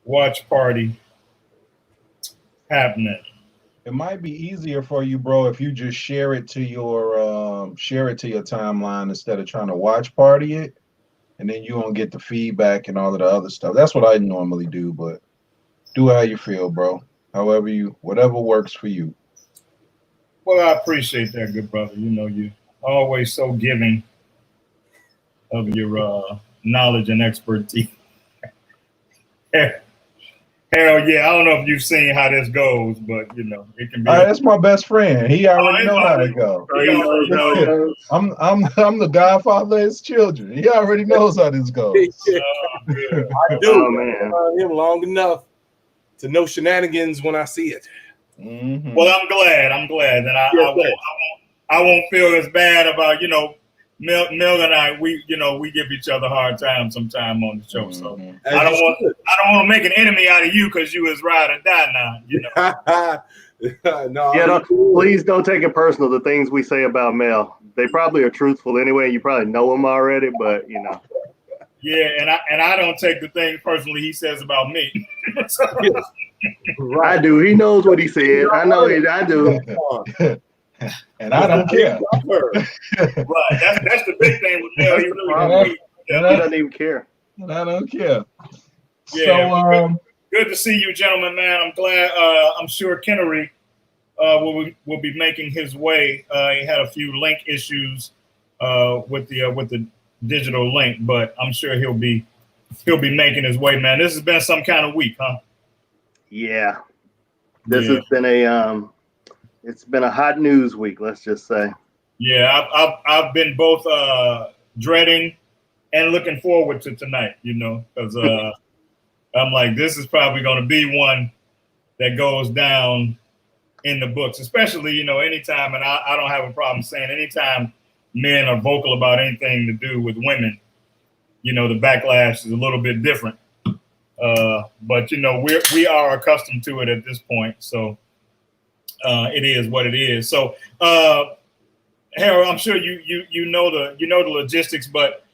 watch party happening. It might be easier for you, bro, if you just share it to your timeline instead of trying to watch party it, and then you won't get the feedback and all of the other stuff. That's what I normally do, but do how you feel, bro. Whatever works for you. Well, I appreciate that, good brother. You know, you always so giving of your knowledge and expertise. Hell yeah, I don't know if you've seen how this goes, but you know, it can be. That's my best friend. He already know how it goes. I'm the godfather of his children. He already knows how this goes. I do. Oh, man. Him long enough to know shenanigans when I see it. Mm-hmm. Well, I'm glad. And I won't feel as bad about, you know, Mel and I. We give each other a hard time sometime on the show. So I don't want to make an enemy out of you because you is ride or die now. You know. No, Yeah, please don't take it personal. The things we say about Mel, they probably are truthful anyway. You probably know him already, but you know. Yeah, and I don't take the thing personally he says about me. So, right. I do. He knows what he said. I know it. I do. And I don't care. Right. That's the big thing with Mel. He doesn't even care. And I don't care. Yeah, so good to see you, gentlemen, man. I'm glad. I'm sure Kennery will be making his way. He had a few link issues with the digital link, but I'm sure he'll be making his way, man. This has been some kind of week, huh? Yeah. This has been it's been a hot news week, let's just say. Yeah, I've been both dreading and looking forward to tonight, you know, because I'm like, this is probably going to be one that goes down in the books, especially, you know, anytime, and I don't have a problem saying anytime men are vocal about anything to do with women, you know, the backlash is a little bit different. But, you know, we are accustomed to it at this point. So it is what it is. So, Harold, I'm sure you know the logistics, but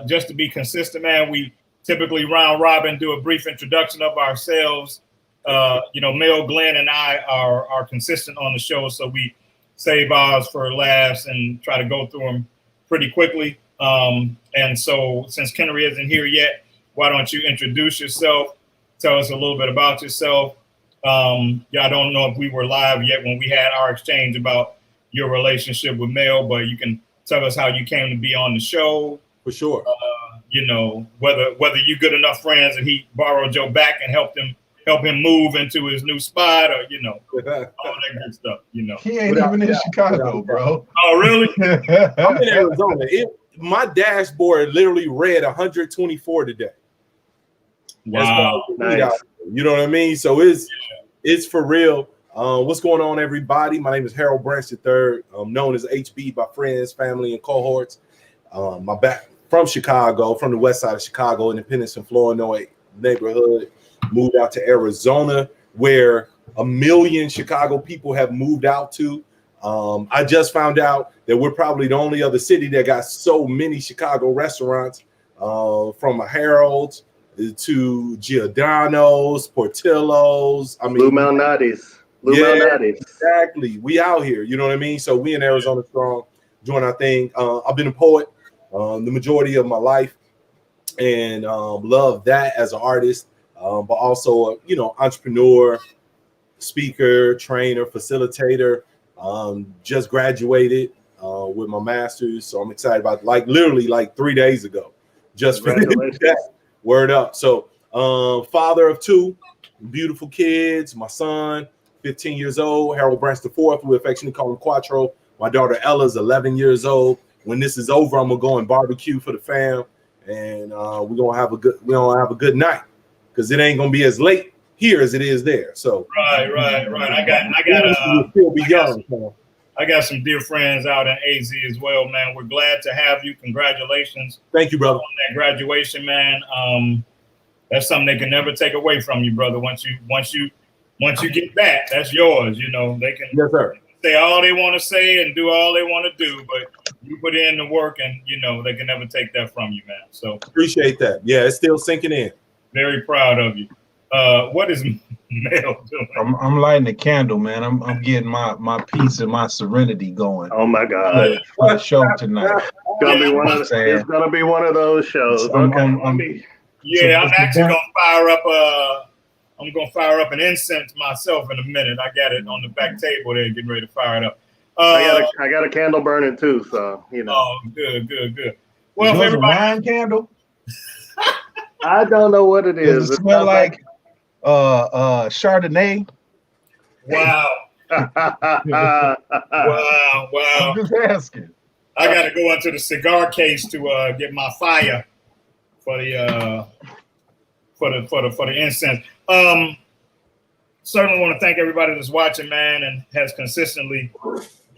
just to be consistent, man, we typically round robin, do a brief introduction of ourselves. You know, Mel, Glenn, and I are consistent on the show, so we save ours for last and try to go through them pretty quickly. And so, since Kennery isn't here yet, why don't you introduce yourself? Tell us a little bit about yourself. I don't know if we were live yet when we had our exchange about your relationship with Mel, but you can tell us how you came to be on the show. For sure. You know, whether you good enough friends and he borrowed your back and help him move into his new spot, or you know, all that good stuff. You know, he ain't even in Chicago, bro. Oh, really? I'm in Arizona. My dashboard literally read 124 today. Wow. Nice. You know what I mean? So it's for real. What's going on, everybody? My name is Harold Branch III. I'm known as HB by friends, family, and cohorts. My back from Chicago, from the west side of Chicago, Independence and Flournoy neighborhood. Moved out to Arizona, where 1 million Chicago people have moved out to. I just found out that we're probably the only other city that got so many Chicago restaurants, from a Harold's to Giordano's, Portillo's. I mean, Blue Malnati's. Exactly. We out here. You know what I mean? So we in Arizona strong, doing our thing. I've been a poet the majority of my life, and love that as an artist, but also you know, entrepreneur, speaker, trainer, facilitator. Just graduated with my master's, so I'm excited about literally 3 days ago. Just finished that. Word up. So father of 2 beautiful kids. My son, 15 years old, Harold Branch IV. We affectionately call him Quattro. My daughter Ella's 11 years old. When this is over, I'm gonna go and barbecue for the fam, and we're gonna have a good night, because it ain't gonna be as late here as it is there. So right. I got some dear friends out in AZ as well, man. We're glad to have you. Congratulations. Thank you, brother. On that graduation, man. That's something they can never take away from you, brother. Once you get that, that's yours. You know, they can say all they want to say and do all they want to do, but you put in the work, and you know they can never take that from you, man. So appreciate that. Yeah, it's still sinking in. Very proud of you. What is Mel doing? I'm lighting a candle, man. I'm getting my peace and my serenity going Oh my God. for the show tonight. It's gonna be one of those shows. Yeah, I'm actually gonna fire up. I'm gonna fire up an incense myself in a minute. I got it on the back table there, getting ready to fire it up. I got a candle burning too, so you know. Oh, good. Well, if a everybody, wine candle. I don't know what it is. Does it smell like Chardonnay? wow. Wow. I'm just asking. I got to go into the cigar case to get my fire for the incense. Certainly want to thank everybody that's watching, man, and has consistently,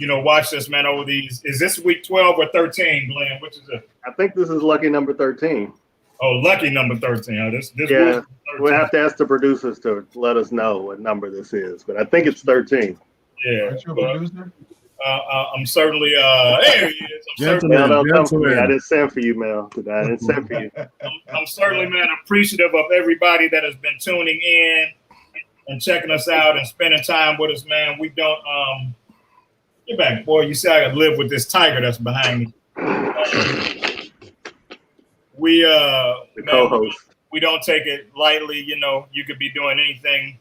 watched us, man, over these. Is this week 12 or 13, Glenn? Which is it? I think this is lucky number 13. Oh, lucky number 13. Oh, this yeah, we'll have to ask the producers to let us know what number this is, but I think it's 13. Yeah. What's your producer? I'm certainly there he is. Mel, don't come for me. I didn't send for you, Mel. I didn't send for you. I'm certainly, man, appreciative of everybody that has been tuning in and checking us out and spending time with us, man. We don't get back, boy. You see, I gotta live with this tiger that's behind me. We the co-host. We don't take it lightly. You could be doing anything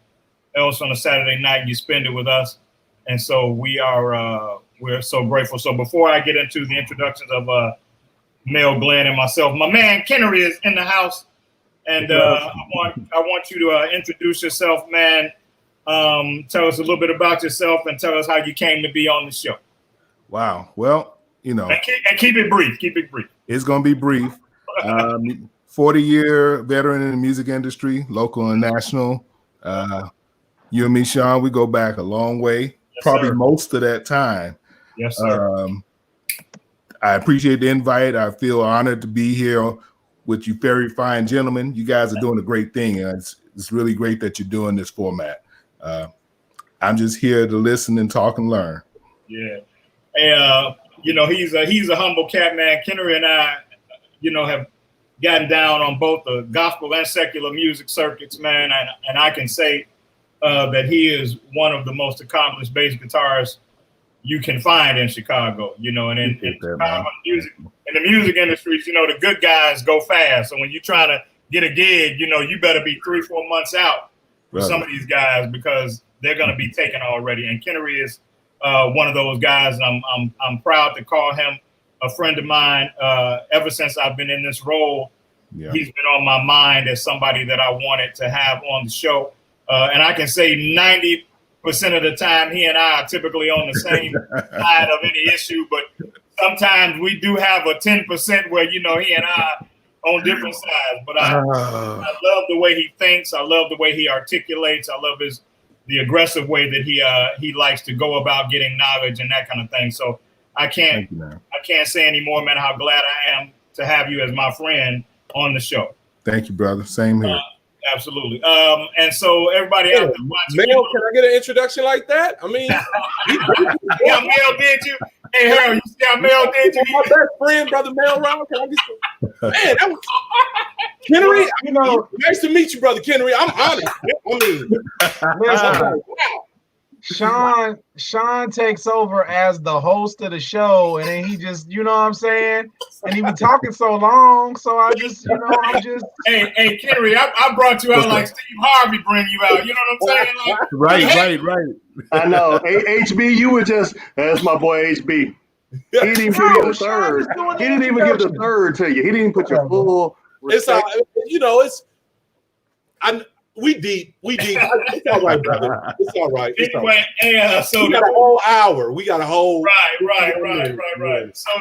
else on a Saturday night and you spend it with us. And so we're so grateful. So before I get into the introductions of Mel, Glenn, and myself, my man Kennery is in the house, and I want you to introduce yourself, man. Tell us a little bit about yourself and tell us how you came to be on the show. Wow. Well, and keep it brief. Keep it brief. It's going to be brief. 40-year veteran in the music industry, local and national. You and me, Sean, we go back a long way. Yes, probably sir. Most of that time. Yes, sir. I appreciate the invite. I feel honored to be here with you very fine gentlemen. You guys are doing a great thing. And it's really great that you're doing this format. I'm just here to listen and talk and learn. Yeah. And, he's a humble cat, man. Kennery and I, have gotten down on both the gospel and secular music circuits, man. And I can say that he is one of the most accomplished bass guitarists you can find in Chicago, and in Chicago music, in the music industries, the good guys go fast. So when you're trying to get a gig, you better be 3-4 months out for some of these guys because they're going to be taken already. And Kennery is one of those guys. And I'm proud to call him a friend of mine. Ever since I've been in this role, he's been on my mind as somebody that I wanted to have on the show. And I can say 90% of the time, he and I are typically on the same side of any issue. But sometimes we do have a 10% where, he and I on different sides. But I love the way he thinks. I love the way he articulates. I love the aggressive way that he likes to go about getting knowledge and that kind of thing. So I can't say anymore, man, how glad I am to have you as my friend on the show. Thank you, brother. Same here. Absolutely. And so everybody out there watching. Mel, can I get an introduction like that? I mean, yeah, Mel did you? Hey, Harold, you see how Mel did you? My best friend, brother Mel Round. Can I get some? Man, that was Kennery. Nice to meet you, brother Kennery. I'm honored. Sean takes over as the host of the show, and then he just, what I'm saying? And he been talking so long, so I'm just. Hey, Kennery, I brought you out like Steve Harvey bring you out. You know what I'm saying? Like, right. I know. HB, you were just, that's my boy HB. He didn't even give you the third. He didn't even give the third to you. He didn't put your full respect. We deep. It's all right, brother. It's all right. Anyway, so we got a whole hour. We got a whole right. So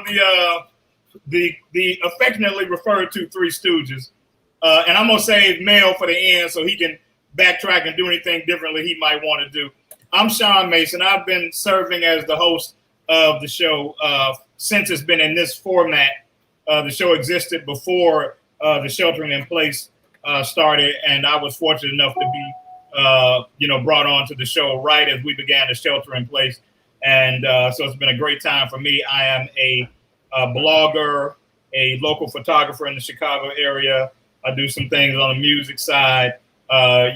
the affectionately referred to Three Stooges, and I'm gonna save Mel for the end so he can backtrack and do anything differently he might want to do. I'm Sean Mason. I've been serving as the host of the show since it's been in this format. The show existed before the sheltering in place started, and I was fortunate enough to be, brought on to the show right as we began to shelter in place. And so it's been a great time for me. I am a blogger, a local photographer in the Chicago area. I do some things on the music side.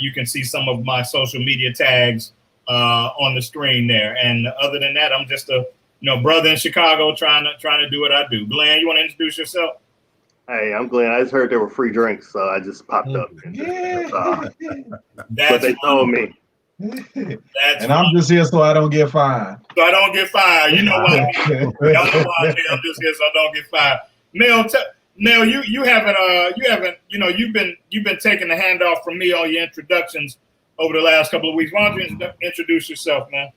you can see some of my social media tags on the screen there. And other than that, I'm just a brother in Chicago trying to do what I do. Glenn, you want to introduce yourself? Hey, I'm Glenn. I just heard there were free drinks, so I just popped up. What they told me. And I'm just here so I don't get fined. So I don't get fired. You know why? Y'all know why I'm just here so I don't get fired. Mel, you haven't you've been taking the handoff from me on your introductions over the last couple of weeks. Why don't you introduce yourself, man?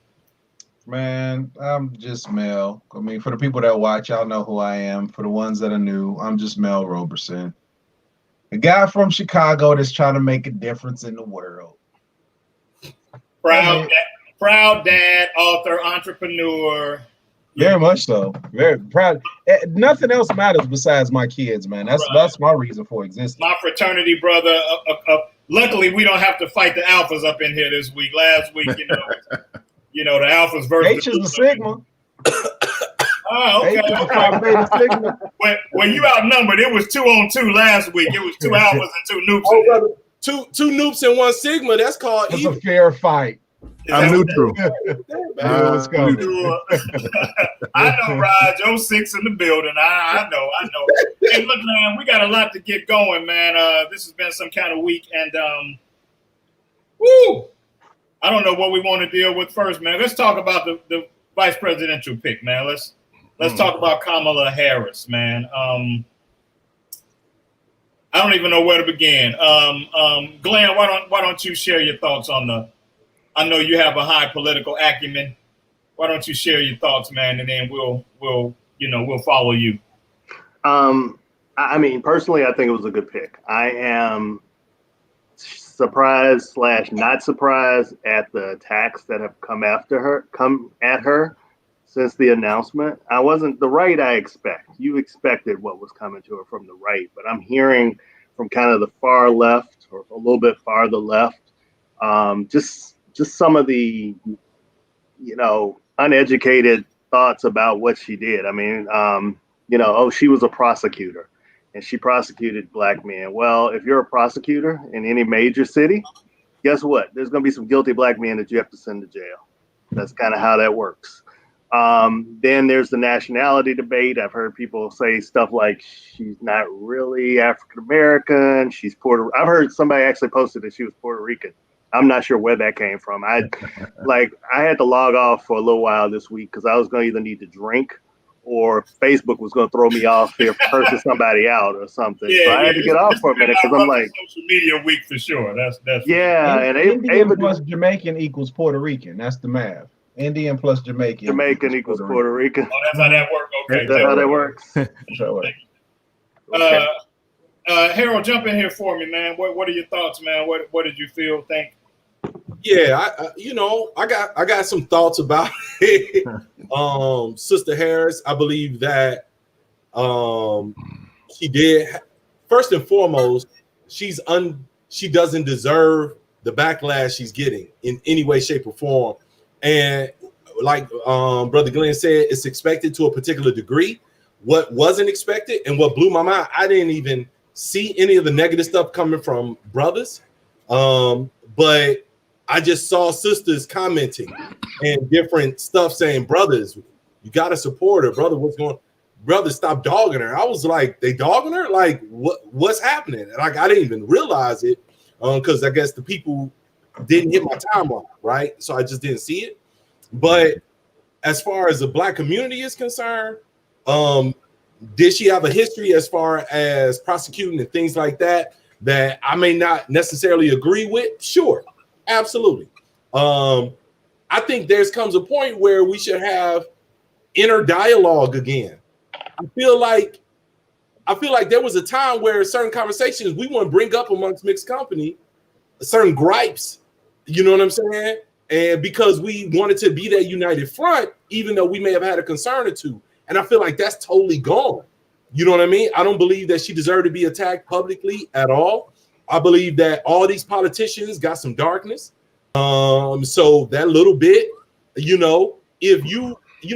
Man, I'm just Mel. I mean, for the people that watch, y'all know who I am. For the ones that are new, I'm just Mel Roberson, a guy from Chicago that's trying to make a difference in the world. Proud dad, author, entrepreneur. Very much so. Very proud. Nothing else matters besides my kids, man. That's my reason for existing. My fraternity brother. Luckily, we don't have to fight the alphas up in here this week. Last week, the alphas versus H is the sigma. Oh, okay. When you outnumbered, it was 2-on-2 last week. It was 2 alphas and 2 noobs. Oh, brother. Two noobs and 1 sigma. That's called. It's a fair fight. I'm neutral. I know, Raj. You're 6 in the building. I know. Hey, look, man, we got a lot to get going, man. This has been some kind of week, and I don't know what we want to deal with first, man. Let's talk about the vice presidential pick, man. Let's talk about Kamala Harris, man. I don't even know where to begin. Glenn, why don't you share your thoughts on the? I know you have a high political acumen. Why don't you share your thoughts, man, and then we'll follow you. I mean, personally, I think it was a good pick. I am surprised / not surprised at the attacks that have come at her since the announcement. I wasn't the right. I expect you expected what was coming to her from the right, but I'm hearing from kind of the far left or a little bit farther left, just some of the, uneducated thoughts about what she did. I mean, she was a prosecutor and she prosecuted black men. Well, if you're a prosecutor in any major city, guess what? There's going to be some guilty black men that you have to send to jail. That's kind of how that works. Then there's the nationality debate. I've heard people say stuff like she's not really African-American. She's I've heard somebody actually posted that she was Puerto Rican. I'm not sure where that came from. I had to log off for a little while this week because I was going to either need to drink or Facebook was going to throw me off here, cursing somebody out or something. Yeah, so I had to get off for a minute because I'm like, social media week for sure. That's yeah. And Indian plus Jamaican equals Puerto Rican. That's the math. Indian plus Jamaican. Jamaican equals Puerto Rican. Oh, that's how that works. Okay, that's how that works. Harold, jump in here for me, man. What are your thoughts, man? What did you think? Yeah, I got some thoughts about it. Sister Harris, I believe that she did. First and foremost, she doesn't deserve the backlash she's getting in any way, shape, or form. And like Brother Glenn said, it's expected to a particular degree. What wasn't expected and what blew my mind, I didn't even see any of the negative stuff coming from brothers. But I just saw sisters commenting and different stuff saying, brothers, you got to support her. Brother, what's going on? Brother, stop dogging her. I was like, they dogging her? Like, what's happening? Like, I didn't even realize it because I guess the people didn't hit my timeline, right? So I just didn't see it. But as far as the black community is concerned, did she have a history as far as prosecuting and things like that I may not necessarily agree with? Sure. Absolutely. I think comes a point where we should have inner dialogue again. I feel like there was a time where certain conversations we want to bring up amongst mixed company, certain gripes, you know what I'm saying? And because we wanted to be that united front, even though we may have had a concern or two. And I feel like that's totally gone. You know what I mean? I don't believe that she deserved to be attacked publicly at all. I believe that all these politicians got some darkness. So that little bit, if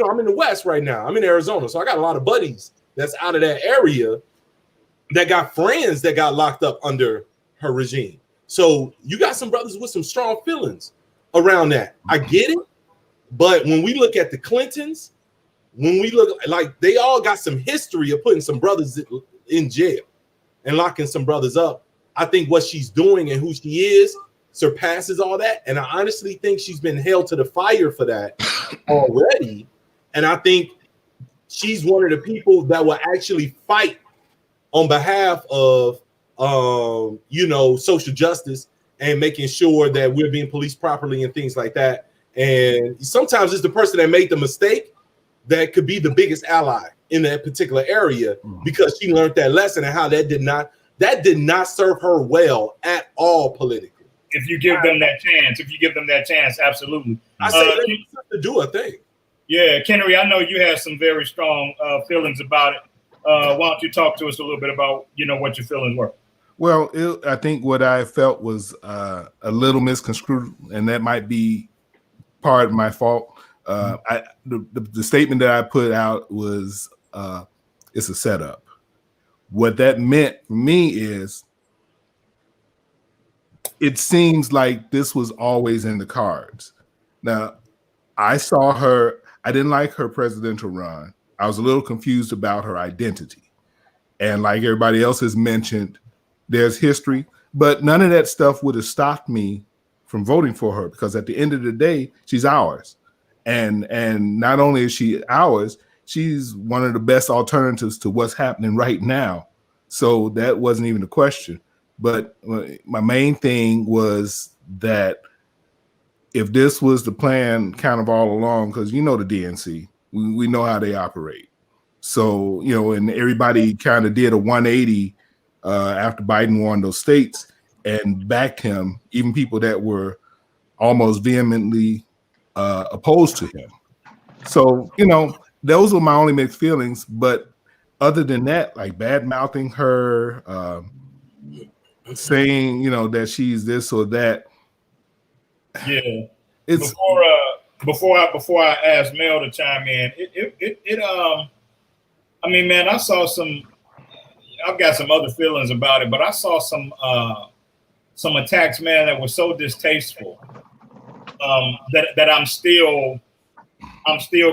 I'm in the West right now, I'm in Arizona. So I got a lot of buddies that's out of that area that got friends that got locked up under her regime. So you got some brothers with some strong feelings around that. I get it. But when we look at the Clintons, when we look like they all got some history of putting some brothers in jail and locking some brothers up, I think what she's doing and who she is surpasses all that. And I honestly think she's been held to the fire for that already. And I think she's one of the people that will actually fight on behalf of social justice and making sure that we're being policed properly and things like that. And sometimes it's the person that made the mistake that could be the biggest ally in that particular area because she learned that lesson and how that did not serve her well at all politically. If you give them that chance, absolutely. I say let to do a thing. Yeah, Kennery, I know you have some very strong feelings about it. Why don't you talk to us a little bit about what your feelings were? Well, I think what I felt was a little misconstrued, and that might be part of my fault. The statement that I put out was it's a setup. What that meant for me is it seems like this was always in the cards. Now, I saw her. I didn't like her presidential run. I was a little confused about her identity. And like everybody else has mentioned, there's history, but none of that stuff would have stopped me from voting for her because at the end of the day, she's ours. And not only is she ours, she's one of the best alternatives to what's happening right now. So that wasn't even a question. But my main thing was that if this was the plan kind of all along, because the DNC, we know how they operate. So, and everybody kind of did a 180 after Biden won those states and backed him, even people that were almost vehemently opposed to him. So, those were my only mixed feelings. But other than that, like bad mouthing her, saying, that she's this or that. Yeah. It's before I ask Mel to chime in, I mean, man, I saw I've got some other feelings about it, but I saw some attacks, man, that were so distasteful that I'm still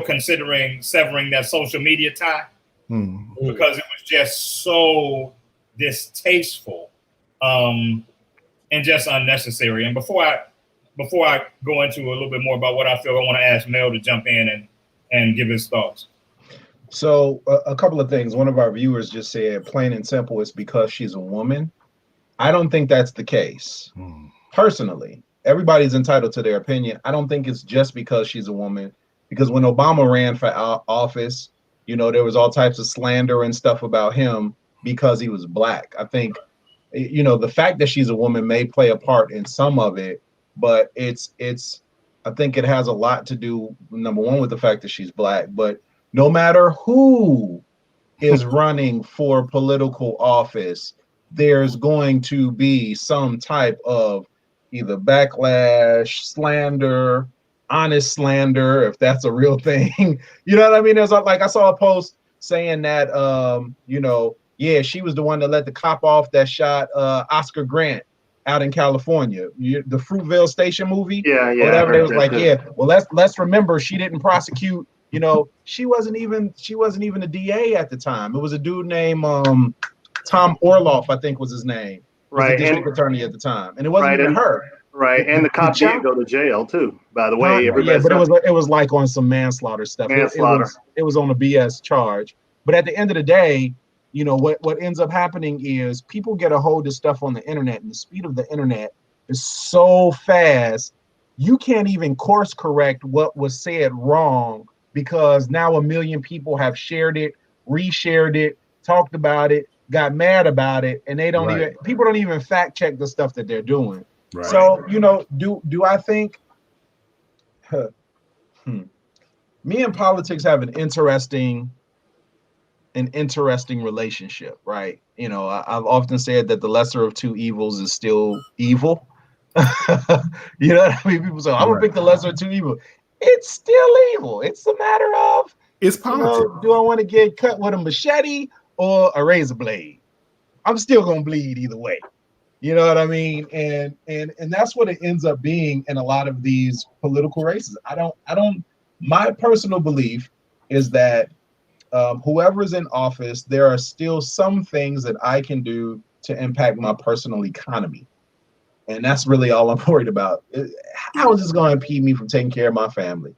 considering severing that social media tie because it was just so distasteful and just unnecessary. And before I go into a little bit more about what I feel, I want to ask Mel to jump in and give his thoughts. So a couple of things. One of our viewers just said, plain and simple, it's because she's a woman. I don't think that's the case. Personally, everybody's entitled to their opinion. I don't think it's just because she's a woman, because when Obama ran for office, there was all types of slander and stuff about him because he was black. I think, the fact that she's a woman may play a part in some of it, but I think it has a lot to do, number one, with the fact that she's black, but no matter who is running for political office, there's going to be some type of either backlash, slander, honest slander, if that's a real thing. You know what I mean? There's like, I saw a post saying that, she was the one that let the cop off that shot Oscar Grant out in California, the Fruitvale Station movie. Yeah. Whatever. It was like, well, let's remember she didn't prosecute. She wasn't even a DA at the time. It was a dude named Tom Orloff, I think was his name. Right. The district attorney at the time. And it wasn't even her. Right. And the cop did go to jail too, by the way. But it was like on some manslaughter stuff. It was on a BS charge. But at the end of the day, what ends up happening is people get a hold of stuff on the internet, and the speed of the internet is so fast, you can't even course correct what was said wrong, because now 1 million people have shared it, reshared it, talked about it, got mad about it, and people don't even fact check the stuff that they're doing. Right. So, do I think me and politics have an interesting relationship, right? I've often said that the lesser of two evils is still evil. You know what I mean? People say, I'm gonna pick the lesser of two evils. It's still evil. It's a matter of, it's politics. Do I want to get cut with a machete or a razor blade? I'm still gonna bleed either way. You know what I mean? And that's what it ends up being in a lot of these political races. I don't. My personal belief is that whoever's in office, there are still some things that I can do to impact my personal economy. And that's really all I'm worried about. How is this going to impede me from taking care of my family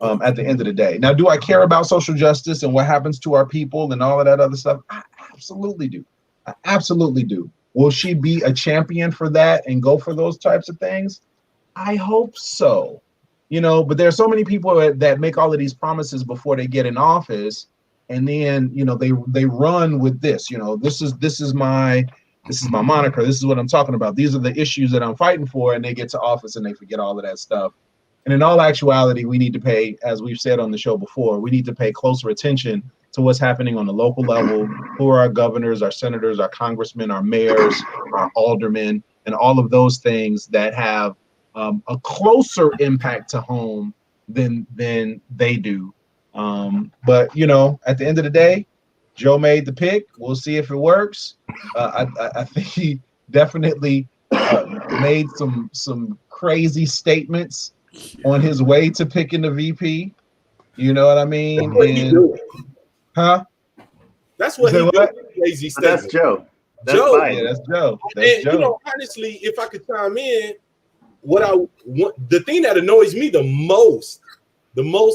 at the end of the day? Now, do I care about social justice and what happens to our people and all of that other stuff? I absolutely do. I absolutely do. Will she be a champion for that and go for those types of things? I hope so. You know, but there are so many people that make all of these promises before they get in office, and then they run with this. This is my moniker. This is what I'm talking about. These are the issues that I'm fighting for, and they get to office and they forget all of that stuff. And in all actuality, we need to pay, as we've said on the show before, we need to pay closer attention to what's happening on the local level. Who are our governors, our senators, our congressmen, our mayors, our aldermen, and all of those things that have a closer impact to home than they do. But at the end of the day, Joe made the pick. We'll see if it works. I think he definitely made some crazy statements on his way to picking the VP. You know what I mean? Huh? That's what he what? Crazy That's statement. Joe. That's Joe. Biden. Yeah, that's Joe. And honestly, if I could chime in, the thing that annoys me the most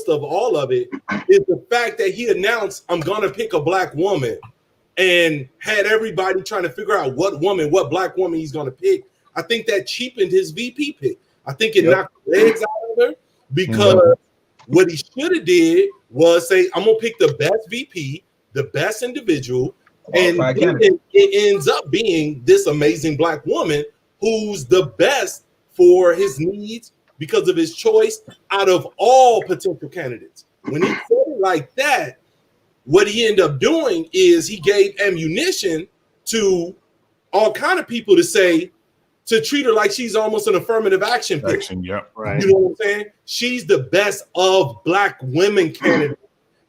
of all of it is the fact that he announced, I'm gonna pick a black woman, and had everybody trying to figure out what black woman he's gonna pick. I think that cheapened his VP pick. I think it knocked the legs out of her, because what he should have did was say, I'm gonna pick the best VP, the best individual, and it ends up being this amazing black woman who's the best for his needs because of his choice out of all potential candidates. When he said it like that, what he ended up doing is he gave ammunition to all kind of people to treat her like she's almost an affirmative action pick. Right. You know what I'm saying? She's the best of black women candidates,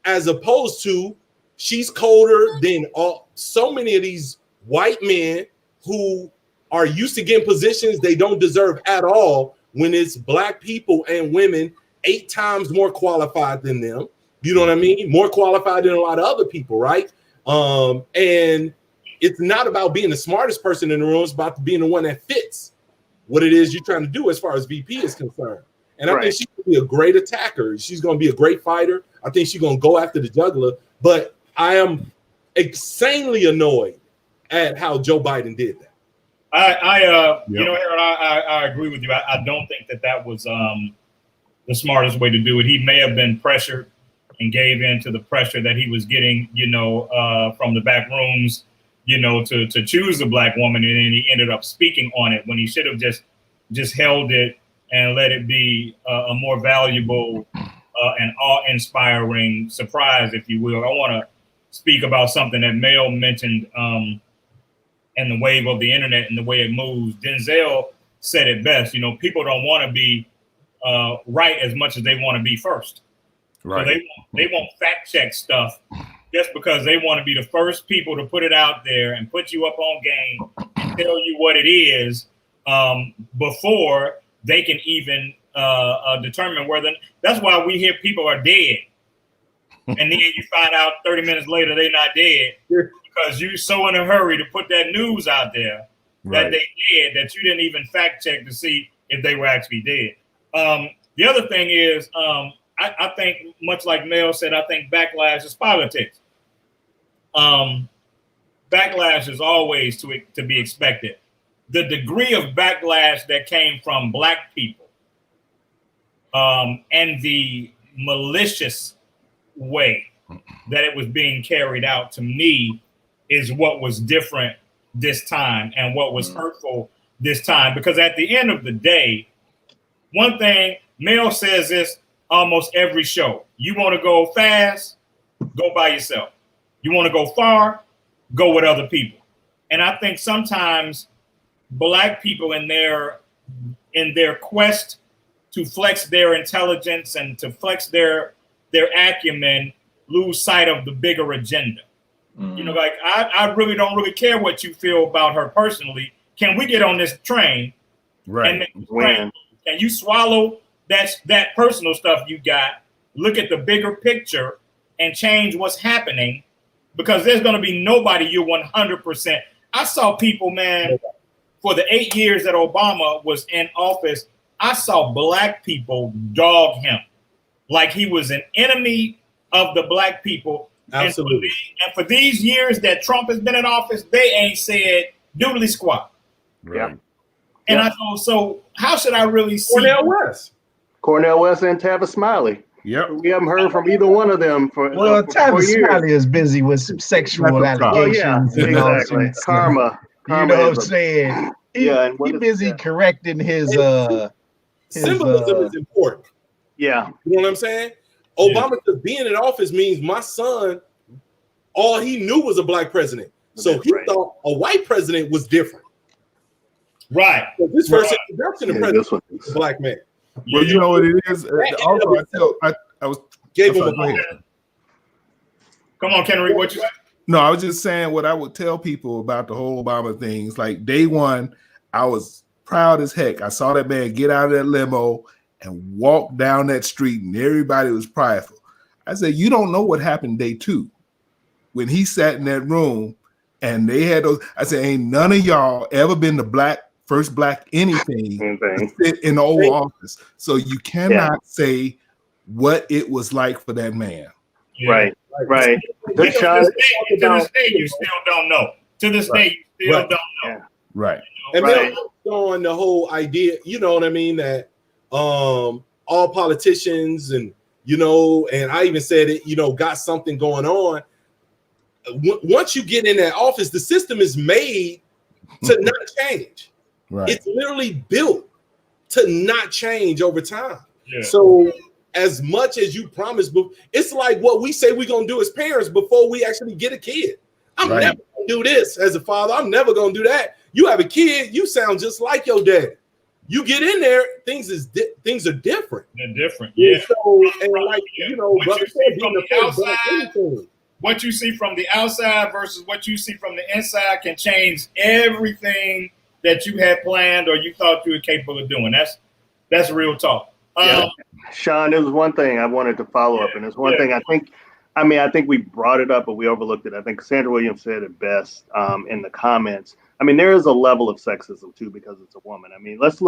as opposed to she's colder than so many of these white men who are used to getting positions they don't deserve at all, when it's black people and women 8 times more qualified than them. You know what I mean? More qualified than a lot of other people, right? And it's not about being the smartest person in the room. It's about being the one that fits what it is you're trying to do as far as VP is concerned. And I think she's going to be a great attacker. She's going to be a great fighter. I think she's going to go after the juggler. But I am insanely annoyed at how Joe Biden did that. Harold, I agree with you. I don't think that was the smartest way to do it. He may have been pressured and gave in to the pressure that he was getting, from the back rooms, to choose a black woman, and then he ended up speaking on it when he should have just held it and let it be a more valuable and awe-inspiring surprise, if you will. I want to speak about something that Mel mentioned. And the wave of the internet and the way it moves. Denzel said it best. People don't want to be right as much as they want to be first. Right. So they won't fact check stuff just because they want to be the first people to put it out there and put you up on game, tell you what it is, before they can even determine whether. That's why we hear people are dead, and then you find out 30 minutes later they're not dead. Because you're so in a hurry to put that news out there that they did, that you didn't even fact check to see if they were actually dead. The other thing is, I think, much like Mel said, I think backlash is politics. Backlash is always to be expected. The degree of backlash that came from black people, and the malicious way that it was being carried out, to me, is what was different this time and what was hurtful this time. Because at the end of the day, one thing, Mel says this almost every show: you want to go fast, go by yourself. You want to go far, go with other people. And I think sometimes black people in their quest to flex their intelligence and to flex their acumen lose sight of the bigger agenda. Like I really don't care what you feel about her personally. can we get on this train? Right. And can you swallow that personal stuff you got, look at the bigger picture, and change what's happening? Because there's going to be nobody you're 100%. I saw people, man, for the 8 years that Obama was in office, I saw black people dog him like he was an enemy of the black people. Absolutely. And for these years that Trump has been in office, they ain't said doodly squat. Right. Yeah. And I thought, so how should I really see Cornel West and Tavis Smiley. Yep. We haven't heard from either one of them for Well, for Tavis years. Smiley is busy with some sexual That's a allegations. Well, yeah, and all exactly. sorts of- Karma. You Karma know what I'm is a- saying? and what He is busy that? correcting his Symbolism is important. Yeah. You know what I'm saying? Obama just being in office means my son, all he knew was a black president. So That's he right. thought a white president was different. right? So this first introduction to Yeah, president this one. was a black man. Well, you know what it is. Also, I was Gave him I'm a sorry, go ahead. Come on, Kennery, what you say? No, I was just saying what I would tell people about the whole Obama things. Like day one, I was proud as heck. I saw that man get out of that limo and walk down that street, and everybody was prideful. I said, you don't know what happened day two when he sat in that room and they had those. I said, ain't none of y'all ever been the first black anything to sit in the Oval Office. So you cannot say what it was like for that man. Yeah. Right. To this day, you still don't know. To this day, you still don't know. Right. And Right. then on the whole idea, you know what I mean, that all politicians and, you know, and I even said it, you know, got something going on. Once you get in that office, the system is made to not change. Right. It's literally built to not change over time. Yeah. So as much as you promise, but it's like what we say we're gonna do as parents before we actually get a kid. I'm Right. never gonna do this as a father. I'm never gonna do that. You have a kid, you sound just like your dad. You get in there, things are different. They're different. Yeah. So, and like you know, What brother you said, see being from the the first black outside, anything. what you see from the outside versus what you see from the inside can change everything that you had planned or you thought you were capable of doing. That's real talk. Yeah. Sean, there was one thing I wanted to follow up, and there's one thing I think we brought it up, but we overlooked it. I think Sandra Williams said it best in the comments. I mean, there is a level of sexism too because it's a woman. I mean, let's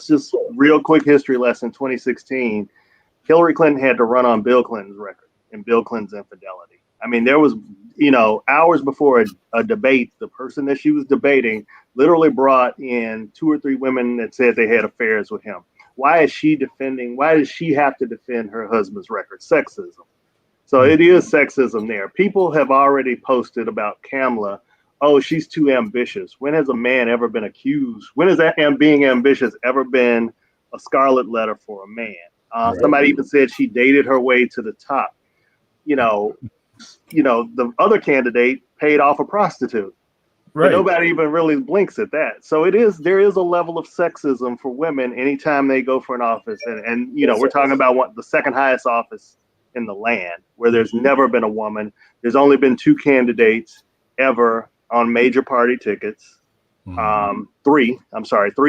just real quick history lesson. 2016, Hillary Clinton had to run on Bill Clinton's record and Bill Clinton's infidelity. I mean, there was, you know, hours before a debate, the person that she was debating literally brought in 2 or 3 women that said they had affairs with him. Why does she have to defend her husband's record? Sexism. So it is sexism there. People have already posted about Kamala. Oh, she's too ambitious. When has a man ever been accused? When has that being ambitious ever been a scarlet letter for a man? Somebody even said she dated her way to the top. You know, the other candidate paid off a prostitute. Right. But nobody even really blinks at that. So there is a level of sexism for women anytime they go for an office. And you know, we're talking about the second highest office in the land where there's never been a woman. There's only been 2 candidates ever on major party tickets. 3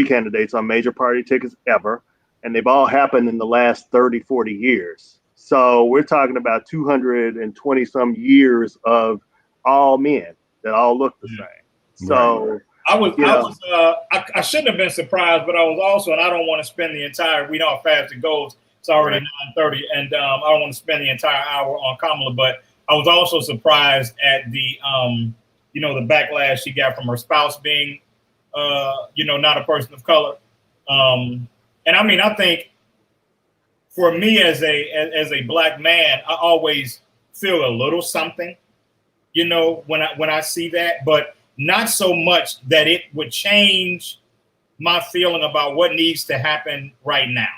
candidates on major party tickets ever. And they've all happened in the last 30, 40 years. So we're talking about 220 some years of all men that all look the same. So I shouldn't have been surprised, but I was also, and I don't want to spend the entire, we know how fast it goes. It's already 9:30, and I don't want to spend the entire hour on Kamala, but I was also surprised at the, the backlash she got from her spouse being, not a person of color. And I mean, I think for me as a black man, I always feel a little something, when I see that, but not so much that it would change my feeling about what needs to happen right now.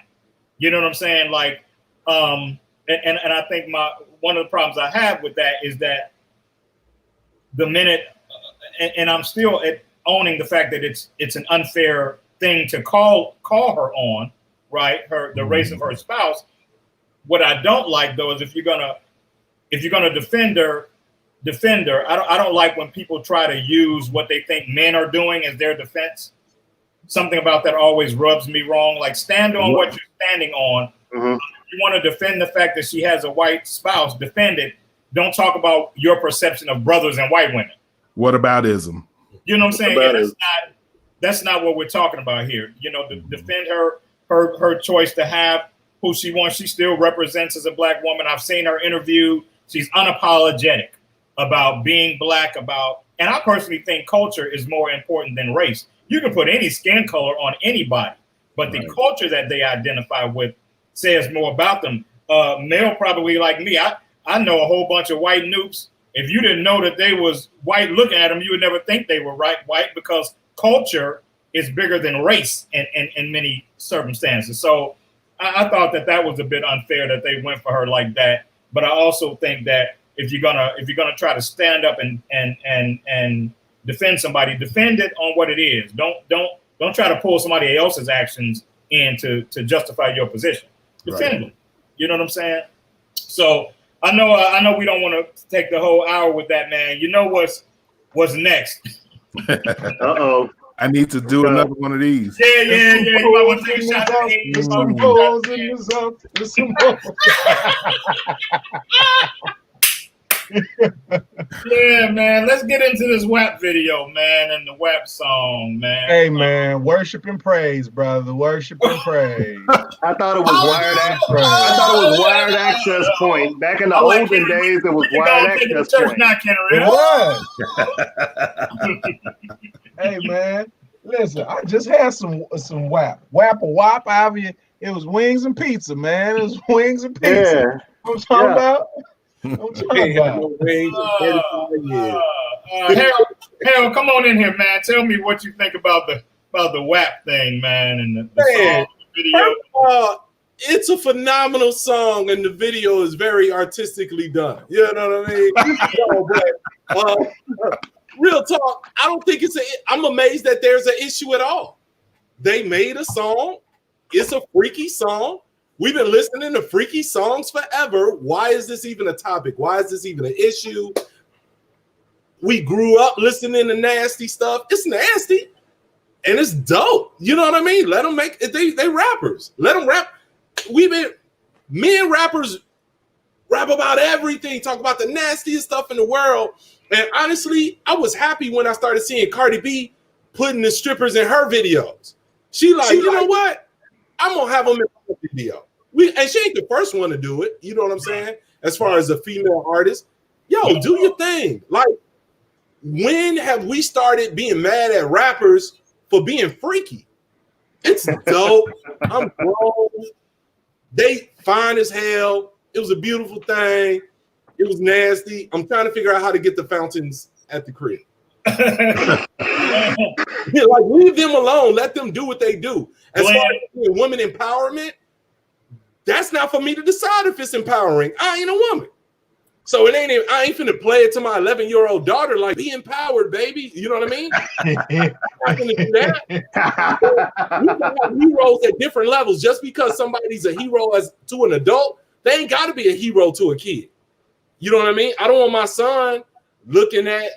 You know what I'm saying? Like, and I think one of the problems I have with that is that the minute, and I'm still owning the fact that it's an unfair thing to call her on, right? The race of her spouse. What I don't like though is if you're gonna defend her, defend her. I don't like when people try to use what they think men are doing as their defense. Something about that always rubs me wrong. Like, stand on what you're standing on. Mhm. If you want to defend the fact that she has a white spouse, defend it. Don't talk about your perception of brothers and white women. What about ism? You know what I'm saying? What about Yeah, that's not what we're talking about here. You know, defend her choice to have who she wants. She still represents as a black woman. I've seen her interview. She's unapologetic about being black, and I personally think culture is more important than race. You can put any skin color on anybody, but the culture that they identify with says more about them. Male probably like me. I know a whole bunch of white noobs. If you didn't know that they was white looking at them, you would never think they were white because culture is bigger than race in many circumstances. So I thought that was a bit unfair that they went for her like that. But I also think that if you're gonna try to stand up and defend somebody, defend it on what it is. Don't try to pull somebody else's actions in to justify your position. Defend them. You know what I'm saying? So I know we don't want to take the whole hour with that, man. You know what's next? Uh-oh. I need to do another one of these. Yeah. You might want to take a shot at it. There's some holes in this up. There's some holes. Yeah, man. Let's get into this WAP video, man, and the WAP song, man. Hey, man, worship and praise, brother. Worship and praise. I thought it was wired access. I thought it was wired access point. Back in the olden days, it was wired access point. Not It was. Hey, man, listen, I just had some WAP. WAP or WAP, however it was wings and pizza, man. It was wings and pizza. Yeah. I'm talking about. Harold, come on in here, man. Tell me what you think about the WAP thing, man, and the song, the video. It's a phenomenal song, and the video is very artistically done. You know what I mean? Real talk, I don't think I'm amazed that there's an issue at all. They made a song. It's a freaky song. We've been listening to freaky songs forever. Why is this even a topic? Why is this even an issue? We grew up listening to nasty stuff. It's nasty, and it's dope. You know what I mean? Let them make it. They rappers. Let them rap. Men rappers rap about everything. Talk about the nastiest stuff in the world. And honestly, I was happy when I started seeing Cardi B putting the strippers in her videos. You know what? I'm gonna have them in my video. And she ain't the first one to do it. You know what I'm saying? As far as a female artist, yo, do your thing. Like, when have we started being mad at rappers for being freaky? It's dope. I'm grown. They fine as hell. It was a beautiful thing. It was nasty. I'm trying to figure out how to get the fountains at the crib. Like, leave them alone. Let them do what they do. As far as women empowerment, that's not for me to decide if it's empowering. I ain't a woman. So I ain't finna play it to my 11-year-old daughter like, be empowered, baby. You know what I mean? I'm not gonna do that. We can have heroes at different levels. Just because somebody's a hero to an adult, they ain't gotta be a hero to a kid. You know what I mean? I don't want my son looking at,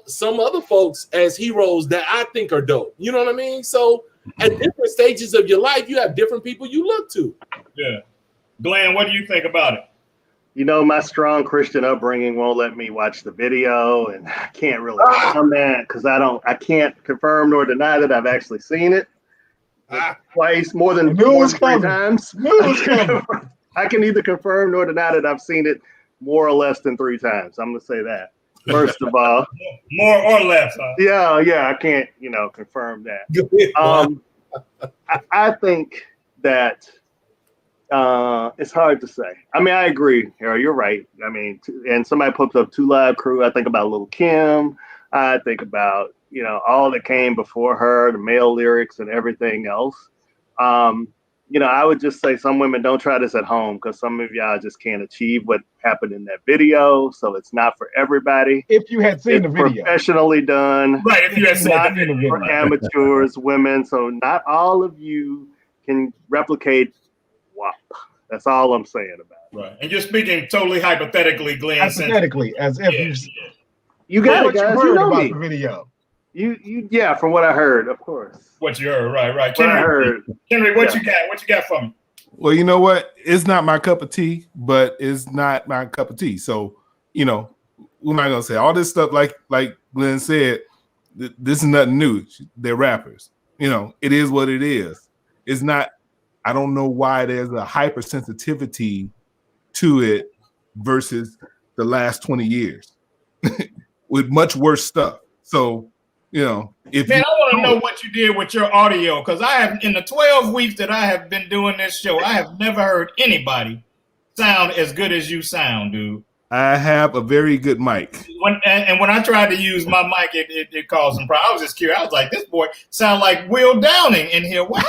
some other folks as heroes that I think are dope. You know what I mean? So at different stages of your life, you have different people you look to. Yeah. Glenn, what do you think about it? My strong Christian upbringing won't let me watch the video, and I can't really comment because I can't confirm nor deny that I've actually seen it twice, more than 3 times. I can neither confirm nor deny that I've seen it more or less than 3 times. I'm gonna say that. First of all, more or less. Huh? Yeah, I can't, confirm that. I think that it's hard to say. I mean, I agree, Harold. You're right. I mean, and somebody puts up 2 Live Crew. I think about Lil' Kim. I think about all that came before her, the male lyrics and everything else. I would just say some women don't try this at home because some of y'all just can't achieve what happened in that video. So it's not for everybody. If you had seen the video, professionally done, right? If you had seen the video, for amateurs, women. So not all of you can replicate WAP. That's all I'm saying about it. Right. And you're speaking totally hypothetically, Glenn. since- Hypothetically, as if Yeah, you You got what it, guys. you You heard know about me. the video. Yeah, from what I heard, of course. what you heard, right. What I Henry, heard. Henry, what Yeah. you got? What you got for me? Well, you know what? It's not my cup of tea, but it's not my cup of tea. So, you know, we're not gonna say all this stuff. Like Glenn said, this is nothing new. They're rappers. You know, it is what it is. It's not. I don't know why there's a hypersensitivity to it versus the last 20 years with much worse stuff. So, you know, if Man, you I want to know what you did with your audio, because I have, in the 12 weeks that I have been doing this show, I have never heard anybody sound as good as you sound, dude. I have a very good mic. And when I tried to use my mic, it caused some problems. I was just curious. I was like, this boy sound like Will Downing in here. Wow.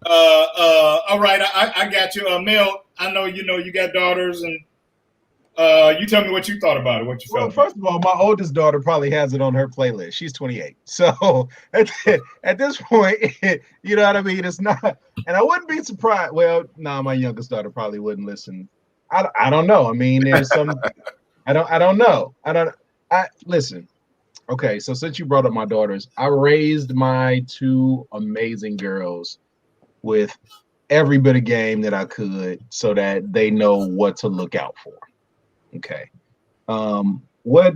All right, I got you. Mel, I know you got daughters, and you tell me what you thought about it, what you Well, felt. first of all, my oldest daughter probably has it on her playlist. She's 28. So at this point, you know what I mean? It's not, and I wouldn't be surprised. Well, no, my youngest daughter probably wouldn't listen. I don't know. I mean, there's some, I don't know. Listen. Okay, so since you brought up my daughters, I raised my two amazing girls with every bit of game that I could so that they know what to look out for. Okay. What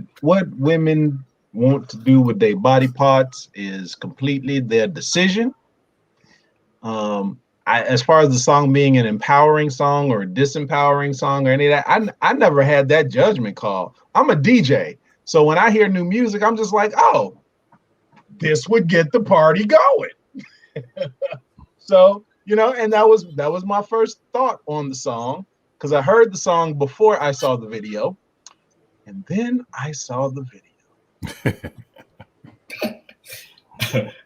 women want to do with their body parts is completely their decision. As far as the song being an empowering song or a disempowering song or any of that, I never had that judgment call. I'm a DJ. So when I hear new music, I'm just like, oh, this would get the party going. So, you know, and that was my first thought on the song, because I heard the song before I saw the video, and then I saw the video.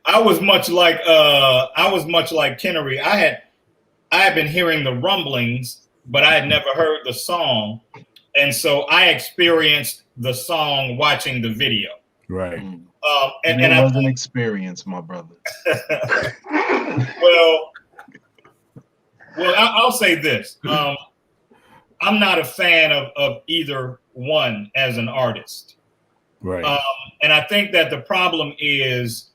I was much like Kennery. I had been hearing the rumblings, but I had never heard the song, and so I experienced the song watching the video. Right. And it I was an experience, my brother. well, I'll say this. I'm not a fan of either one as an artist. Right. And I think that the problem is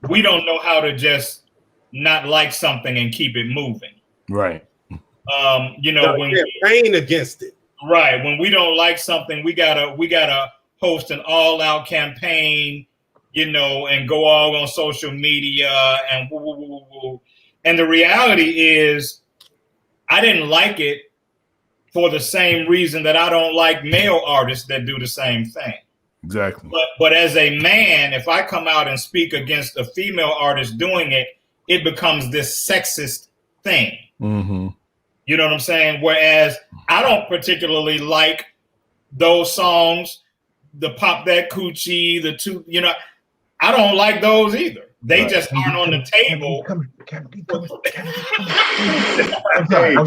we don't know how to just not like something and keep it moving. Right. You know, when campaign against it. Right. When we don't like something, we gotta host an all-out campaign, you know, and go all on social media and woo, woo, woo, woo. And the reality is I didn't like it for the same reason that I don't like male artists that do the same thing. Exactly. But as a man, if I come out and speak against a female artist doing it, it becomes this sexist thing. Mm-hmm. You know what I'm saying? Whereas I don't particularly like those songs, the Pop That Coochie, the two, you know, I don't like those either. They Right. just aren't on the table. I'm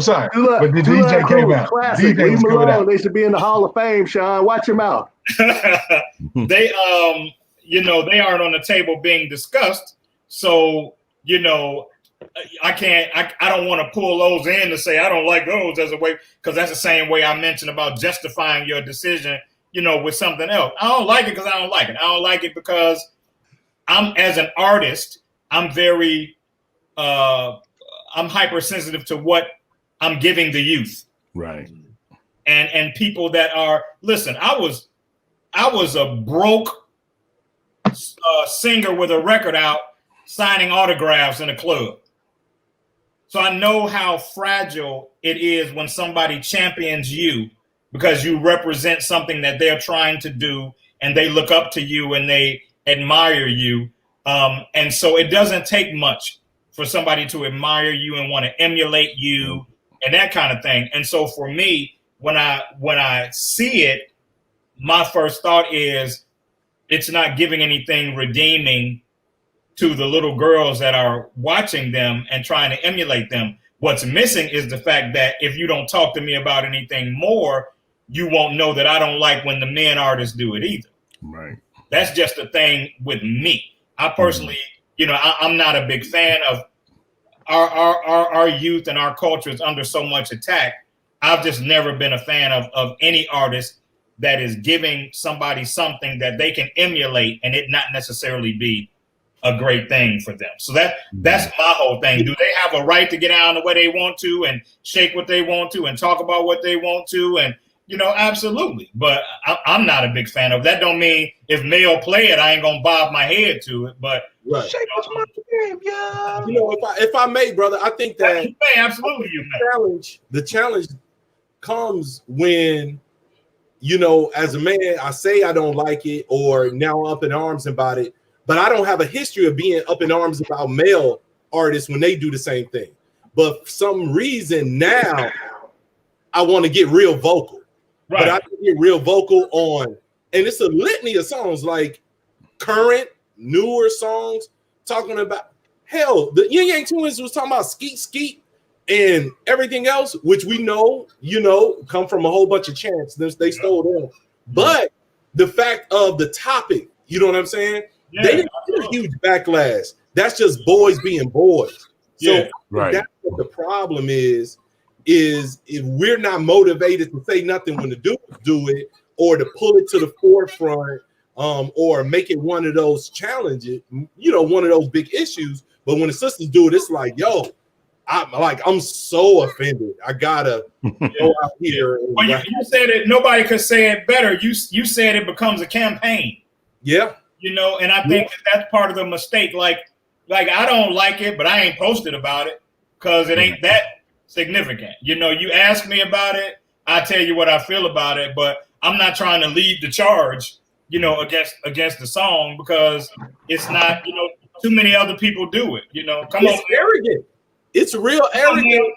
sorry. But the Tula DJ came Cruz, out. classic. DJ Leave was them coming alone. out. They should be in the Hall of Fame, Sean. Watch your mouth. They you know, they aren't on the table being discussed. So, you know, I don't want to pull those in to say I don't like those as a way, because that's the same way I mentioned about justifying your decision, you know, with something else. I don't like it because I don't like it. I don't like it because I'm, as an artist, I'm very I'm hypersensitive to what I'm giving the youth. Right. And people that are, listen, I was a broke singer with a record out signing autographs in a club. So I know how fragile it is when somebody champions you because you represent something that they're trying to do and they look up to you and they admire you. And so it doesn't take much for somebody to admire you and want to emulate you and that kind of thing. And so for me, when I see it, my first thought is it's not giving anything redeeming to the little girls that are watching them and trying to emulate them. What's missing is the fact that if you don't talk to me about anything more, you won't know that I don't like when the men artists do it either. Right. That's just a thing with me. I personally, you know, I'm not a big fan of our youth and our culture is under so much attack. I've just never been a fan of any artist that is giving somebody something that they can emulate and it not necessarily be a great thing for them. So that's my whole thing. Do they have a right to get out the way they want to and shake what they want to and talk about what they want to? And, absolutely. But I'm not a big fan of that. Don't mean if Mel play it, I ain't going to bob my head to it. But Right. Shake what's my game, yo. If I may, brother, I think that you may, absolutely you may. the challenge comes when, as a man, I say I don't like it or now up in arms about it, but I don't have a history of being up in arms about male artists when they do the same thing. But for some reason now I want to get real vocal. Right. But I can get real vocal on, and it's a litany of songs, like current, newer songs talking about, hell, the Yin Yang Twins was talking about skeet skeet and everything else, which we know, come from a whole bunch of chants. They stole them. But the fact of the topic, you know what I'm saying? Yeah, They didn't get a huge backlash. That's just boys being boys. So Yeah, right. that's what the problem is if we're not motivated to say nothing when the dudes do it, or to pull it to the forefront, or make it one of those challenges, one of those big issues. But when the sisters do it, it's like, yo, I'm so offended. I gotta go out here. And Well, you said it. Nobody could say it better. You said it becomes a campaign. yeah. And I think that's part of the mistake. Like I don't like it, but I ain't posted about it because it ain't that significant. You ask me about it, I tell you what I feel about it, but I'm not trying to lead the charge, against the song because it's not, too many other people do it. Come It's on, arrogant. It's real arrogant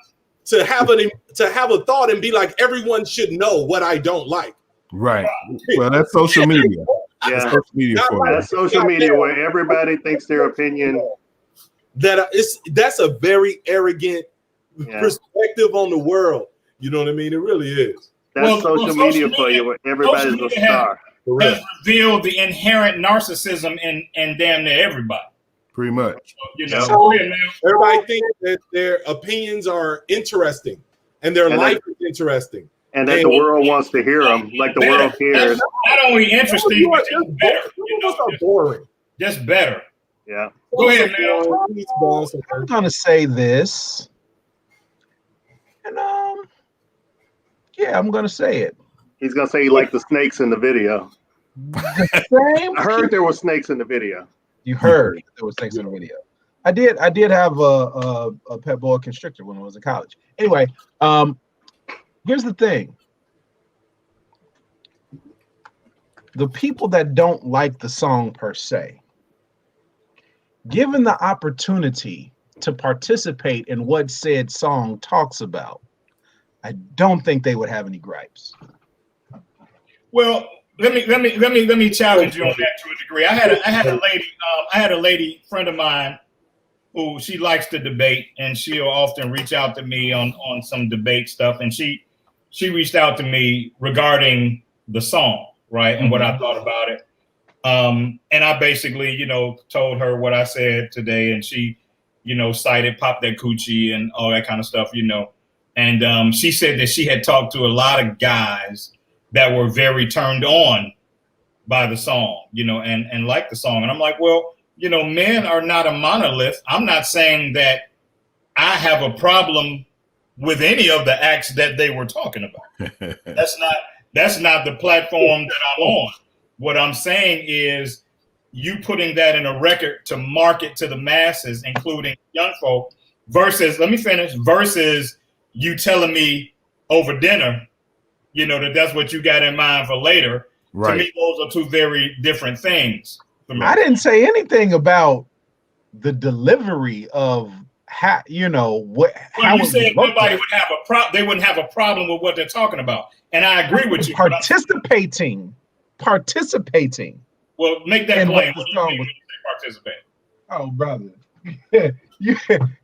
to have a thought and be like, everyone should know what I don't like. Right. Well, that's social media. That's Yeah, social media for you. that's social media where everybody thinks their opinion. That's a very arrogant Yeah. perspective on the world. You know what I mean? It really is. That's social media for you where everybody's a star. For real. has revealed the inherent narcissism in damn near everybody. Pretty much. So, So- Everybody thinks that their opinions are interesting and their And life is interesting. And that the world wants to hear them, like the world cares. Not only interesting, but just better. Those are boring. Just better. Yeah. Go ahead, Mel. I'm gonna say this, and yeah, I'm gonna say it. He's gonna say he liked the snakes in the video. Same. I heard there were snakes in the video. You heard there was things in the video. I did have a pet boa constrictor when I was in college. Anyway, here's the thing. The people that don't like the song per se, given the opportunity to participate in what said song talks about, I don't think they would have any gripes. Well, let me challenge you on that to a degree. I had a lady friend of mine who she likes to debate, and she'll often reach out to me on some debate stuff. And she reached out to me regarding the song, right, and what I thought about it. And I basically, told her what I said today, and she, cited Pop That Coochie and all that kind of stuff, And she said that she had talked to a lot of guys that were very turned on by the song, and liked the song. And I'm like, well, men are not a monolith. I'm not saying that I have a problem with any of the acts that they were talking about. That's not the platform that I'm on. What I'm saying is you putting that in a record to market to the masses, including young folk, versus you telling me over dinner, that's what you got in mind for later. Right. To me, those are two very different things. I didn't say anything about the delivery of how, how you it said was nobody would have a problem. They wouldn't have a problem with what they're talking about, and I agree with you. participating. Well, make that And plain. what What the do you song mean was- when you say participate? Oh, brother,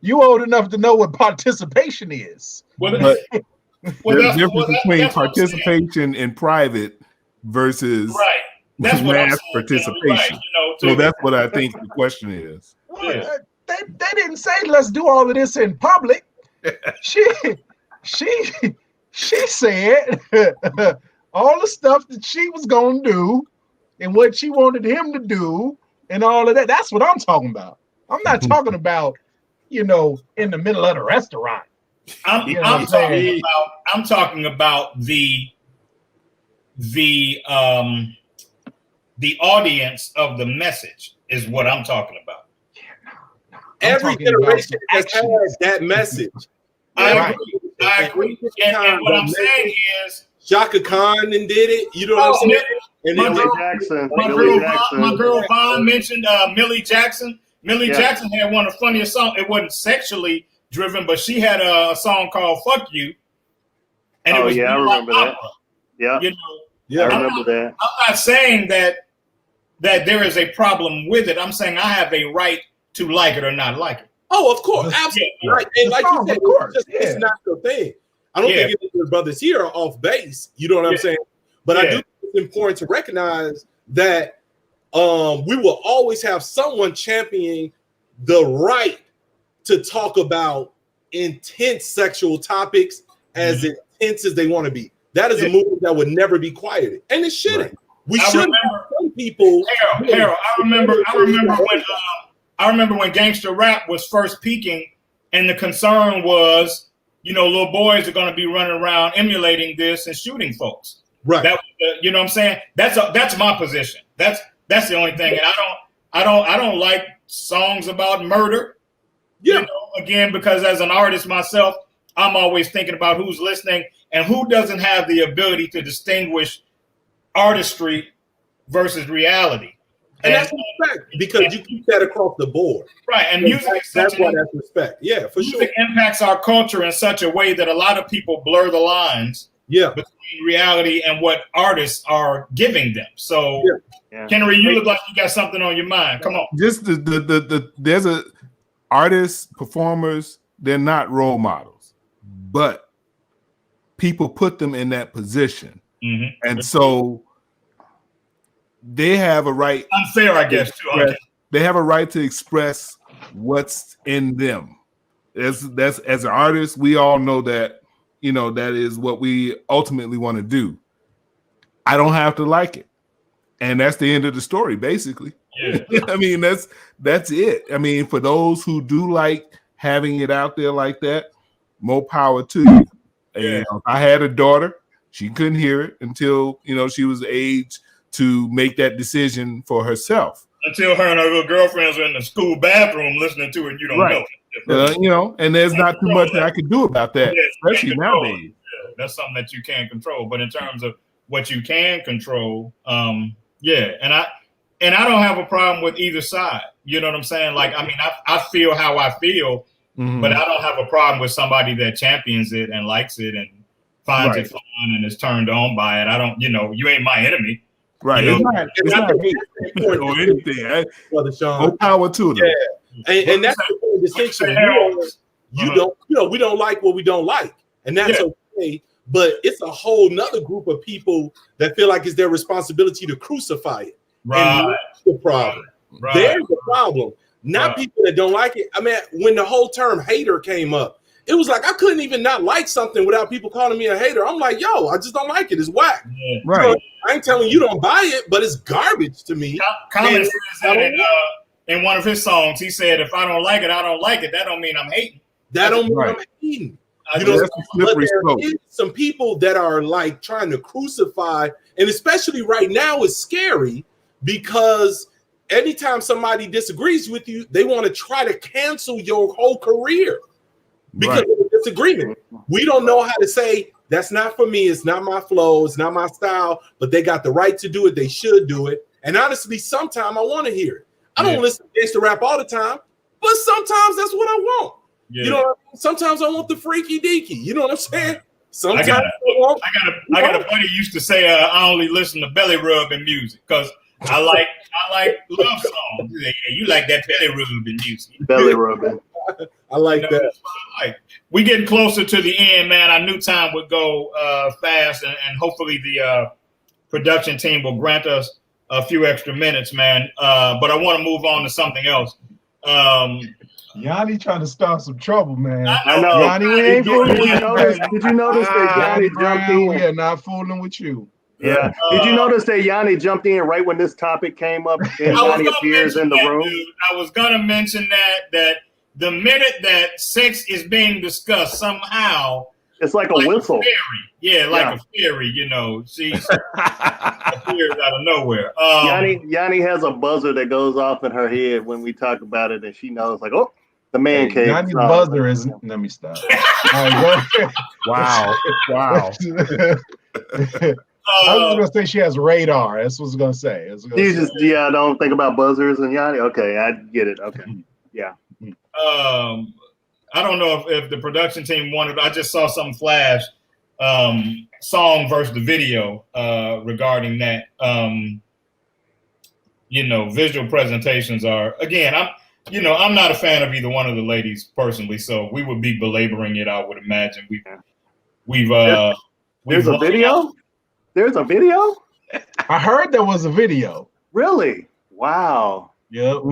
you old enough to know what participation is. Well, But well, there's a that's- difference well, that- between that's what I'm saying. participation in private versus Right. That's what I'm mass saying. participation. Right. So that's what I think the question is. Yeah. they didn't say let's do all of this in public. She said all the stuff that she was gonna do and what she wanted him to do and all of that. That's what I'm talking about. I'm not talking about, in the middle of the restaurant. I'm talking about the audience of the message is what I'm talking about. Every generation has had that message. I agree. And what I'm saying is, Shaka Khan and did it. You know what I'm saying? And my girl Vaughn mentioned Millie Jackson. Millie Jackson had one of the funniest songs. It wasn't sexually driven, but she had a song called "Fuck You," and it was I remember that. Yeah, I remember that. I'm not saying that there is a problem with it. I'm saying I have a right to like it or not like it. Oh, of course, absolutely. Yeah. Right. And like you said, it's not the thing. I don't think any of the brothers here are off base. You know what I'm saying? But I do think it's important to recognize that we will always have someone championing the right to talk about intense sexual topics as intense as they want to be. That is a movement that would never be quieted, and it shouldn't. Right. We shouldn't. Some people. Harold, I remember when gangster rap was first peaking, and the concern was, little boys are going to be running around emulating this and shooting folks. Right. That, you know what I'm saying? That's my position. That's the only thing. And I don't like songs about murder. Yeah. Again, because as an artist myself, I'm always thinking about who's listening and who doesn't have the ability to distinguish artistry versus reality. And that's respect, because you keep that across the board. Right. And music that's why that's respect. Yeah, for sure. Music impacts our culture in such a way that a lot of people blur the lines between reality and what artists are giving them. So Kennery, you look like you got something on your mind. Come on. Just there's a artists, performers, they're not role models, but people put them in that position. And so they have a right. Unfair, I guess, too. They have a right to express what's in them. That's as an artist, we all know that, that is what we ultimately want to do. I don't have to like it. And that's the end of the story, basically. Yeah. I mean, that's it. I mean, for those who do like having it out there like that, more power to you. And I had a daughter. She couldn't hear it until, she was the age to make that decision for herself. Until her and her little girlfriends are in the school bathroom listening to it, and you don't know. And there's not too much that I could do about that, especially nowadays. Yeah, that's something that you can't control. But in terms of what you can control, and I don't have a problem with either side. You know what I'm saying? Like, I mean, I feel how I feel, but I don't have a problem with somebody that champions it and likes it and finds it fun and is turned on by it. I don't, you ain't my enemy. Right. It's not hate or anything. No power to them. Yeah. And that's the distinction. We don't like what we don't like. And that's okay. But it's a whole nother group of people that feel like it's their responsibility to crucify it. Right. And that's the problem. Right. There's the problem. Not people that don't like it. I mean, when the whole term hater came up, it was like I couldn't even not like something without people calling me a hater. I'm like, I just don't like it. It's whack. Yeah. Right. So I ain't telling you don't buy it, but it's garbage to me. Common says that in one of his songs. He said, "If I don't like it, I don't like it. That don't mean I'm hating. That don't mean I'm hating." But there is some people that are like trying to crucify, and especially right now is scary because anytime somebody disagrees with you, they want to try to cancel your whole career. Because of a disagreement. We don't know how to say that's not for me, it's not my flow, it's not my style, but they got the right to do it, they should do it. And honestly, sometimes I want to hear it. I don't listen to gangster rap all the time, but sometimes that's what I want. Yeah. You know what I mean? Sometimes I want the freaky deaky. You know what I'm saying? Sometimes I got a buddy used to say I only listen to belly rubbing music because I like love songs. Yeah, you like that belly rubbing music. Belly rubbing. I like that. We getting closer to the end, man. I knew time would go fast, and hopefully the production team will grant us a few extra minutes, man. But I want to move on to something else. Yanni trying to start some trouble, man. I know. Yanni, we ain't fooling with you, baby. Did you notice that Yanni Yanni jumped Brown, in? we are not fooling with you. Yeah. Did you notice that Yanni jumped in right when this topic came up and Yanni appears in the room? Dude. I was gonna mention that the minute that sex is being discussed, somehow it's like a whistle. Like a fairy, you know. She appears out of nowhere. Yanni has a buzzer that goes off in her head when we talk about it, and she knows, like, oh, the man cave. Yanni's buzzer is. Let me stop. All right, Wow. Wow. I was gonna say she has radar. That's what I was gonna say. Don't think about buzzers and Yanni. Okay, I get it. Okay, yeah. I don't know if the production team wanted. I just saw something flash. Song versus the video regarding that. Visual presentations are, again, I'm not a fan of either one of the ladies personally, so we would be belaboring it. I would imagine There's a video. There's a video. I heard there was a video. Really? Wow. Yep.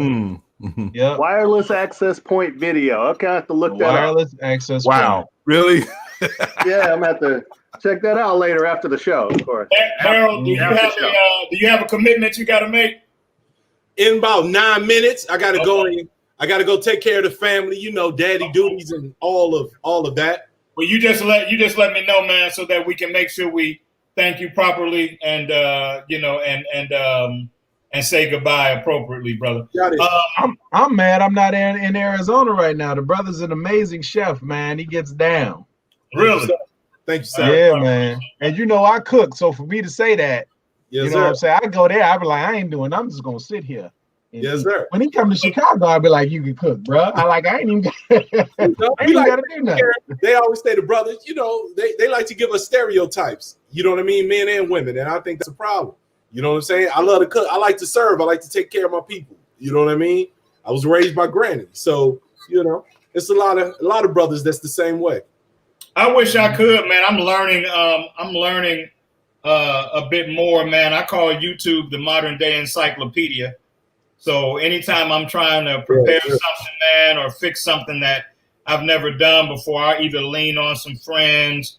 Yep. Wireless access point video. Okay, I have to look that up. Wireless access. Wow. Point. Really? Yeah, I'm gonna have to check that out later after the show, of course. Harold, do you have a commitment you got to make? In about 9 minutes, I gotta go. I gotta go take care of the family. You know, daddy duties and all of that. Well, you just let me know, man, so that we can make sure we thank you properly and and say goodbye appropriately, brother. I'm mad I'm not in Arizona right now. The brother's an amazing chef, man. He gets down. Really? Thank you, sir. Yeah, man. And I cook, so for me to say that, Yes, what I'm saying? I go there, I be like, I ain't doing. I'm just gonna sit here. And yes, sir. When he come to Chicago, I'll be like, you can cook, bro. I ain't even gotta do nothing. They always say the brothers, they like to give us stereotypes. You know what I mean? Men and women, and I think that's a problem. You know what I'm saying? I love to cook. I like to serve. I like to take care of my people. You know what I mean? I was raised by granny, so it's a lot of brothers that's the same way. I wish I could, man. I'm learning a bit more, man. I call YouTube the modern day encyclopedia. So anytime I'm trying to prepare something, man, or fix something that I've never done before, I either lean on some friends,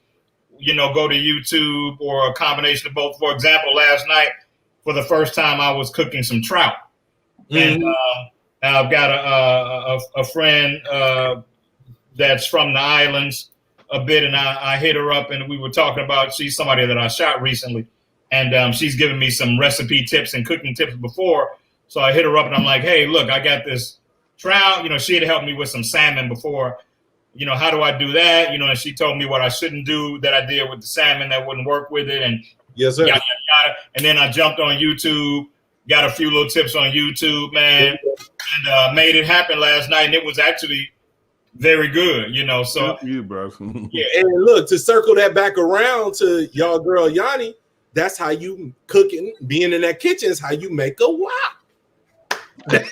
go to YouTube, or a combination of both. For example, last night, for the first time, I was cooking some trout. And I've got a friend that's from the islands a bit, and I hit her up, and we were talking about, she's somebody that I shot recently, and she's given me some recipe tips and cooking tips before. So I hit her up, and I'm like, hey, look, I got this trout. She had helped me with some salmon before. How do I do that? And she told me what I shouldn't do that I did with the salmon that wouldn't work with it. And yes, sir. Yada, yada. And then I jumped on YouTube, got a few little tips on YouTube, man, and made it happen last night. And it was actually very good, So you, bro. Yeah. And look, to circle that back around to y'all girl Yanni, that's how you cooking, being in that kitchen is how you make a wok. A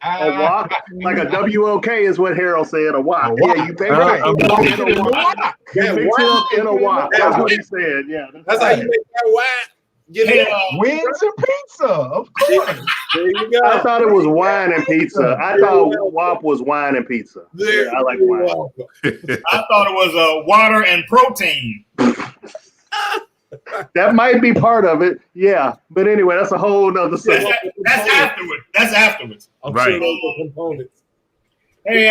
wok, like a WOK is what Harold said. A wok. Yeah, you make it in a wok. You mix it up in a wok. That's what he said. Yeah, that's how you make that wok. Wings and pizza, of course. There you go. I thought it was wine and pizza. I thought WAP was wine and pizza. Yeah, I like wine. I thought it was water and protein. That might be part of it, yeah. But anyway, that's a whole nother subject. That's afterwards. That's afterwards. Right. Components. Hey,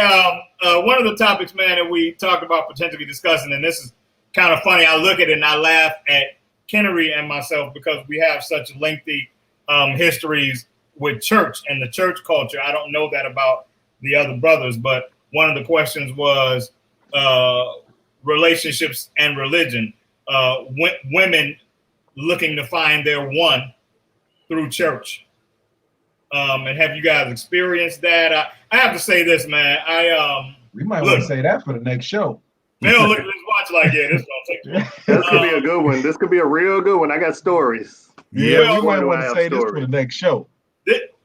one of the topics, man, that we talked about potentially discussing, and this is kind of funny. I look at it and I laugh at Kennery and myself because we have such lengthy histories with church and the church culture. I don't know that about the other brothers, but one of the questions was relationships and religion. Women looking to find their one through church. And have you guys experienced that? I have to say this, man. We might want to say that for the next show. Let's watch like this gonna take. This could be a good one. This could be a real good one. I got stories. Yeah, we might want to say this for the next show.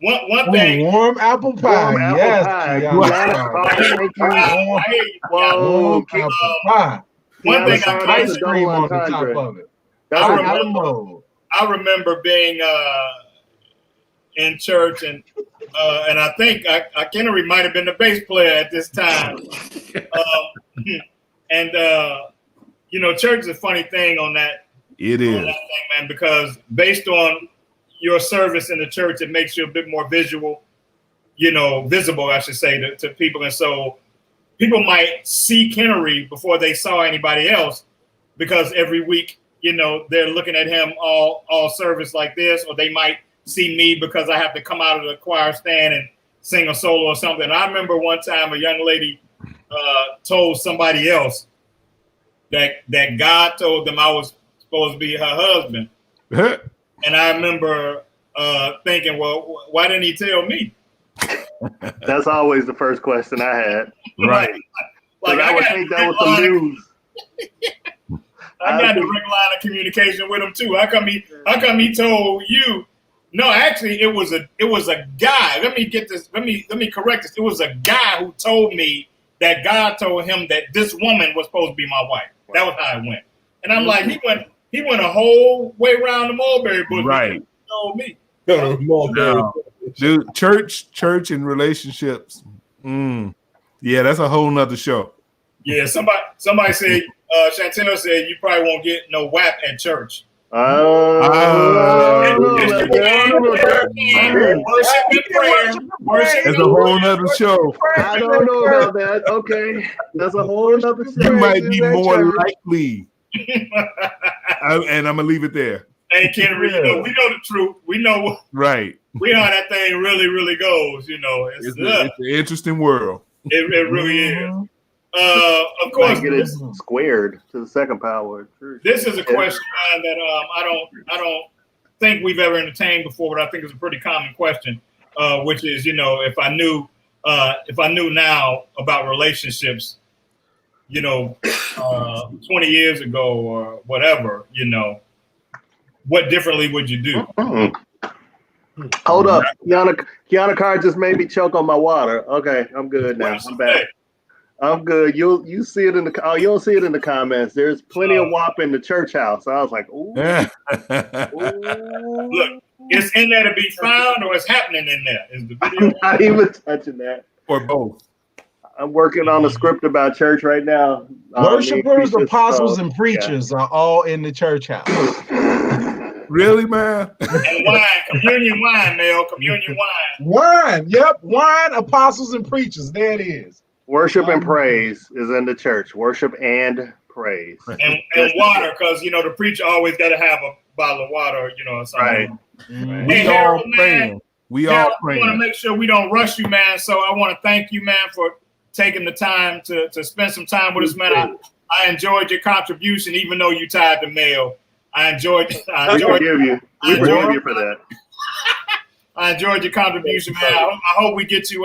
One thing. Warm apple pie. Warm yes. apple pie. Warm apple pie. One thing ice cream on the top of it. I remember being in church, and and I think Kennery might have been the bass player at this time. And church is a funny thing on that. It is, on that thing, man, because based on your service in the church, it makes you a bit more visible, I should say, to people. And so people might see Kennery before they saw anybody else, because every week, they're looking at him all service like this, or they might see me because I have to come out of the choir stand and sing a solo or something. I remember one time a young lady told somebody else that God told them I was supposed to be her husband. And I remember thinking, well, why didn't he tell me? That's always the first question I had. right. Like I would think that was the news. I got the direct line of communication with him too. How come he told you? No, actually, it was a guy. Let me correct this. It was a guy who told me that God told him that this woman was supposed to be my wife. That was how it went. And I'm like, he went a whole way around the mulberry bush. Right. He told me. No. Dude, church and relationships. Yeah, that's a whole nother show. Yeah, somebody said, Chantel said, you probably won't get no WAP at church. Worship and prayer. That's a whole nother show. I don't know about that. Okay, that's a whole other show. You might be more likely. And I'm gonna leave it there. Hey, Kennery, we know the truth. We know Right. We know how that thing really, really goes. It's an interesting world. It really is. Of course, get it squared to the second power. This is a question, man, that I don't think we've ever entertained before, but I think it's a pretty common question, which is, if I knew now about relationships, 20 years ago or whatever, what differently would you do? Hold up, Kiana Carr just made me choke on my water. Okay, I'm good now. I'm back. I'm good. You see it in the you don't see it in the comments. There's plenty of WAP in the church house. I was like, ooh. Look, it's in there to be found, or it's happening in there. Is the video? I'm not even touching that. Or both. I'm working on a script about church right now. Worshipers, apostles, and preachers are all in the church house. Really, man? And wine, communion wine, Mel, communion wine. Wine, yep, wine, apostles, and preachers. There it is. Worship and praise is in the church. Worship and praise. And water, because, the preacher always got to have a bottle of water, something. Right. We all praying. We all praying. I want to make sure we don't rush you, man. So I want to thank you, man, for taking the time to spend some time with us, man. I enjoyed your contribution, even though you tied the mail. I enjoyed you for that. I enjoyed your contribution, man. I hope we get you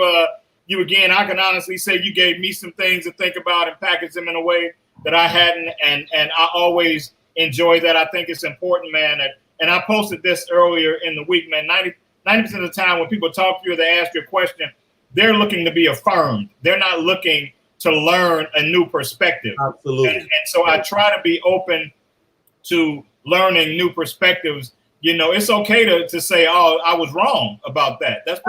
again. I can honestly say you gave me some things to think about and package them in a way that I hadn't, and I always enjoy that. I think it's important, man. And I posted this earlier in the week, man. 90% of the time when people talk to you, they ask you a question, they're looking to be affirmed. They're not looking to learn a new perspective. Absolutely. And so I try to be open to learning new perspectives. It's okay to say, oh, I was wrong about that. That's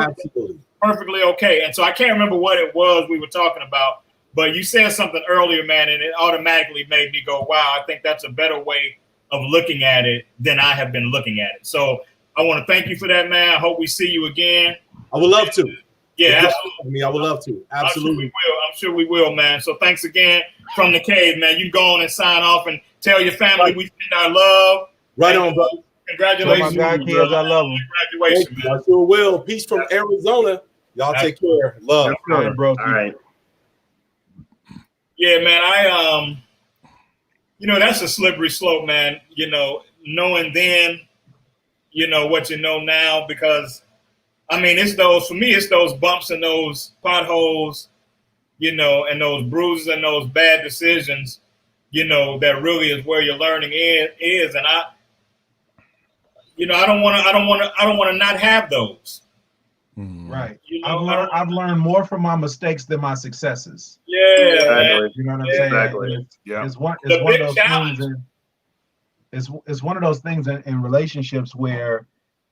perfectly okay. And so I can't remember what it was we were talking about, but you said something earlier, man, and it automatically made me go, wow, I think that's a better way of looking at it than I have been looking at it. So I want to thank you for that, man. I hope we see you again. I would love to. Yeah, absolutely. I would love to. Absolutely. I'm sure we will, man. So thanks again from the cave, man. You go on and sign off and tell your family we send our love. Right on, bro. Congratulations. Oh my God, kids, I love them. Congratulations, man. I sure will. Peace from Arizona. Y'all take care. Love. All right, bro. All right. Yeah, man. That's a slippery slope, man. Knowing then, what you know now, because it's those bumps and those potholes, and those bruises and those bad decisions, that really is where your learning is. And I don't want to not have those. Right. I've learned more from my mistakes than my successes. Yeah. Exactly. You know what I'm saying? Exactly. It's one of those things. It's one of those things in relationships where